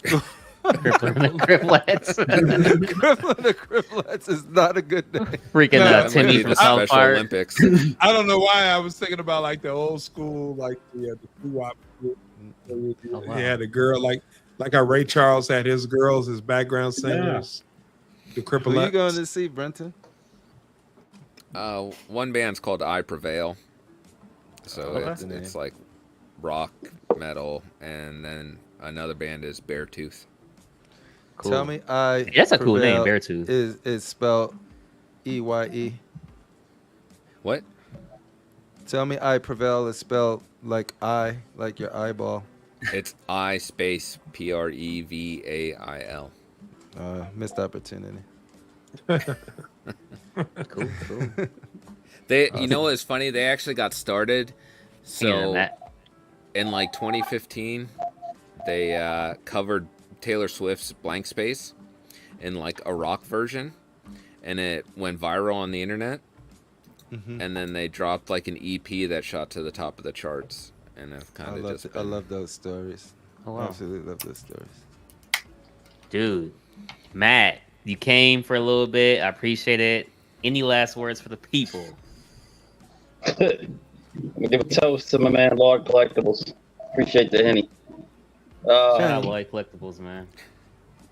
Crippler and the Cripplettes. Crippler and the Cripplettes is not a good name. Freaking Timmy from the South Special Park. Olympics. I don't know why I was thinking about like the old school, like the doo-wop group. Oh, wow. He had a girl like how Ray Charles had his girls, his background singers. The Who Cripplettes. you going to see, Brenton? One band's called I Prevail. So Okay. it's like rock, metal, and then another band is Beartooth. Cool. Tell me, I. That's a cool name, Prevail Beartooth. Is spelled EYE. What? Tell me, I Prevail is spelled like your eyeball. It's I space PREVAIL. Missed opportunity. Cool. You know what's funny? They actually got started. So in like 2015, they covered Taylor Swift's Blank Space in like a rock version, and it went viral on the internet. Mm-hmm. And then they dropped like an EP that shot to the top of the charts, and I've kind of just. I love those stories. Oh, wow. Absolutely love those stories. Dude, Matt, you came for a little bit. I appreciate it. Any last words for the people? I'm gonna give a toast to my man Lord Collectibles. Appreciate the Henny. Shout out Lloyd Collectibles, man.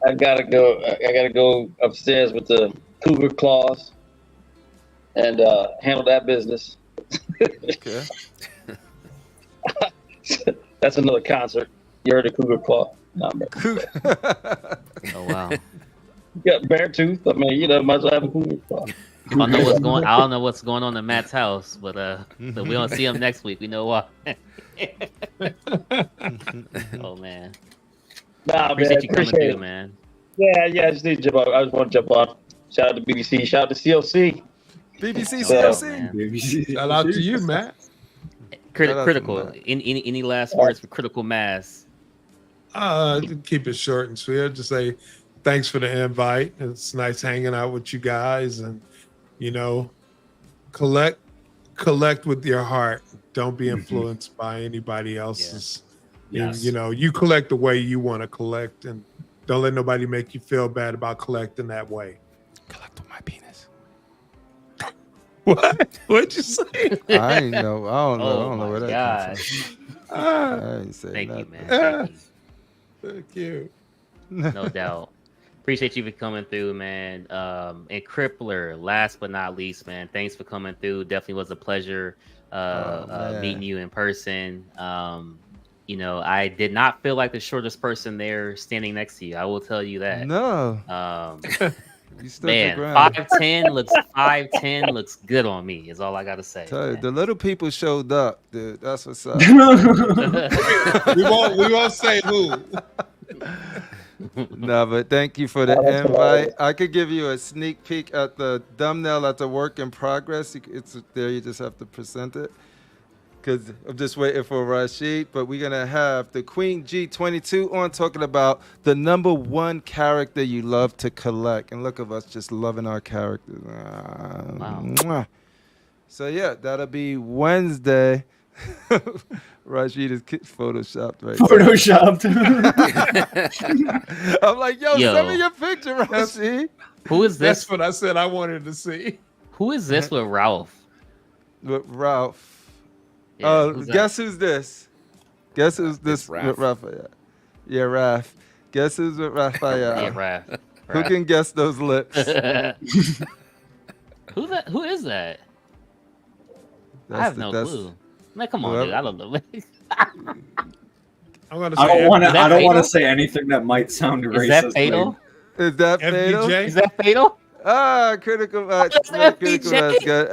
I gotta go upstairs with the cougar claws and handle that business. Okay. That's another concert. You heard of cougar claw? No, Oh wow. you got Beartooth. I mean, might as well have a cougar claw. I don't know what's going on in Matt's house, but we don't see him next week. We know why. Oh man. Nah, Appreciate you coming appreciate through, it. man. Yeah, I just need to jump on. I just want to jump on. Shout out to BBC. Shout out to CLC. BBC So, CLC. Shout out to you, Matt. Shout out to Critical. Matt. Any last words for Critical Mass? Keep it short and sweet. I'll just say thanks for the invite. It's nice hanging out with you guys, and collect with your heart. Don't be influenced by anybody else's. Yes. You collect the way you want to collect, and don't let nobody make you feel bad about collecting that way. Collect with my penis. What? What'd you say? I ain't know. I don't know. I Oh don't know my where that gosh. came from. I ain't say Thank you, nothing. man. Thank you. No doubt. Appreciate you for coming through, man. And Crippler, last but not least, man, thanks for coming through. Definitely was a pleasure meeting you in person. I did not feel like the shortest person there standing next to you. I will tell you that. No. You stood Man, your ground. 5'10" looks good on me, is all I gotta say. Tell you, man. the little people showed up, dude. That's what's up. We won't say who. No, but thank you for the invite. I could give you a sneak peek at the thumbnail at the work in progress. It's there. You just have to present it. Because I'm just waiting for Rashid. But we're going to have the Queen G22 on talking about the #1 character you love to collect. And look at us just loving our characters. Wow. Mwah. So, yeah, that'll be Wednesday. Rashid is photoshopped right now. I'm like, yo, send me your picture, Rashid. Who is this? That's what I said I wanted to see. Who is this with Ralph? With Ralph. Yeah, who's that? Guess who's this? Guess who's this It's Raph. with Raphael? Yeah, Raph. Guess who's with Raphael? Yeah, Raph. Who can guess those lips? Who is that? I have no clue. Man, come on, dude. I don't know. I'm gonna I say don't want to. Is that I don't want to fatal? say anything that might sound racist. Is that fatal? Is that fatal? FBJ. Is that fatal? Critical match. What's Critical FBJ? match, good.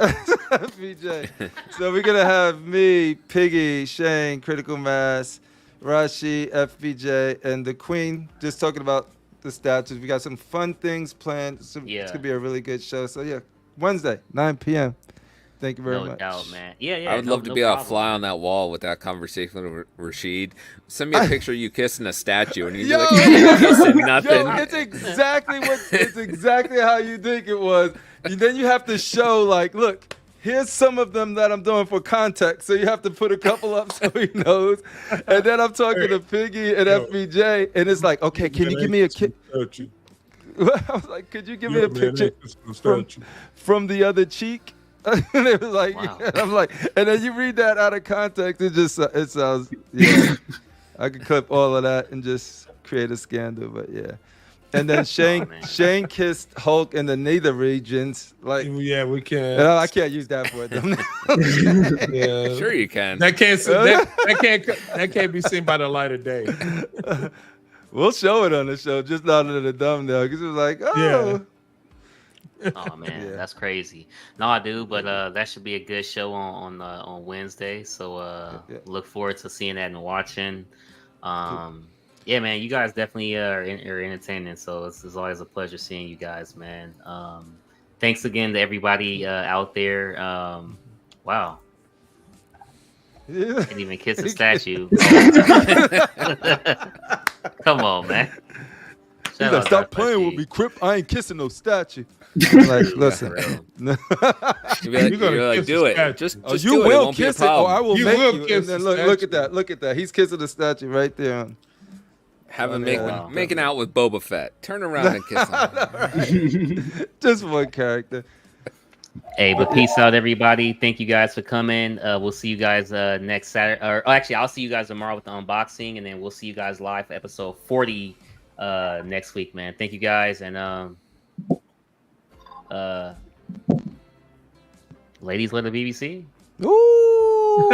FBJ. So we're gonna have me, Piggy, Shane, Critical Mass, Rashi, FBJ, and the Queen. Just talking about the statues. We got some fun things planned. So Yeah. It's gonna be a really good show. So yeah, Wednesday, 9 p.m. Thank you very No much. doubt, man. Yeah. I would love to be a fly on that wall with that conversation with Rashid. Send me a picture of you kissing a statue, and you'd be like, kissing nothing. Yo, it's exactly how you think it was. Then you have to show, like, look, here's some of them that I'm doing for context. So you have to put a couple up so he knows. And then I'm talking to Piggy and FBJ, and it's like, okay, can you give me a kiss? I was like, could you give me a picture from the other cheek? And it was like, Wow. and I'm like, and then you read that out of context, it sounds, yeah. I could clip all of that and just create a scandal, but yeah. And then Shane kissed Hulk in the nether regions, like, yeah, we can. and I can't use that for them. Yeah, Sure you can. that can't be seen by the light of day. We'll show it on the show, just not in the thumbnail, because it was like, oh. Oh man, Yeah. that's crazy. No, dude, but that should be a good show on Wednesday. So Yeah. look forward to seeing that and watching. Yeah, man, you guys definitely are entertaining. So it's always a pleasure seeing you guys, man. Thanks again to everybody out there. Wow, Yeah. can't even kiss a statue. Come on, man. He's like, stop playing with me, Crip. I ain't kissing no statue. Like, listen. You're like, do it. Just You do it. It will won't be a kiss it, or problem. I will You make will you. kiss And then the look at statue. that. Look at that. He's kissing the statue right there. Have him Yeah. making out with Boba Fett. Turn around and kiss him. Just one character. Hey, but peace out, everybody. Thank you guys for coming. We'll see you guys next Saturday. Or actually, I'll see you guys tomorrow with the unboxing, and then we'll see you guys live for episode 40 next week, man. Thank you guys, and ladies, love the BBC. Ooh.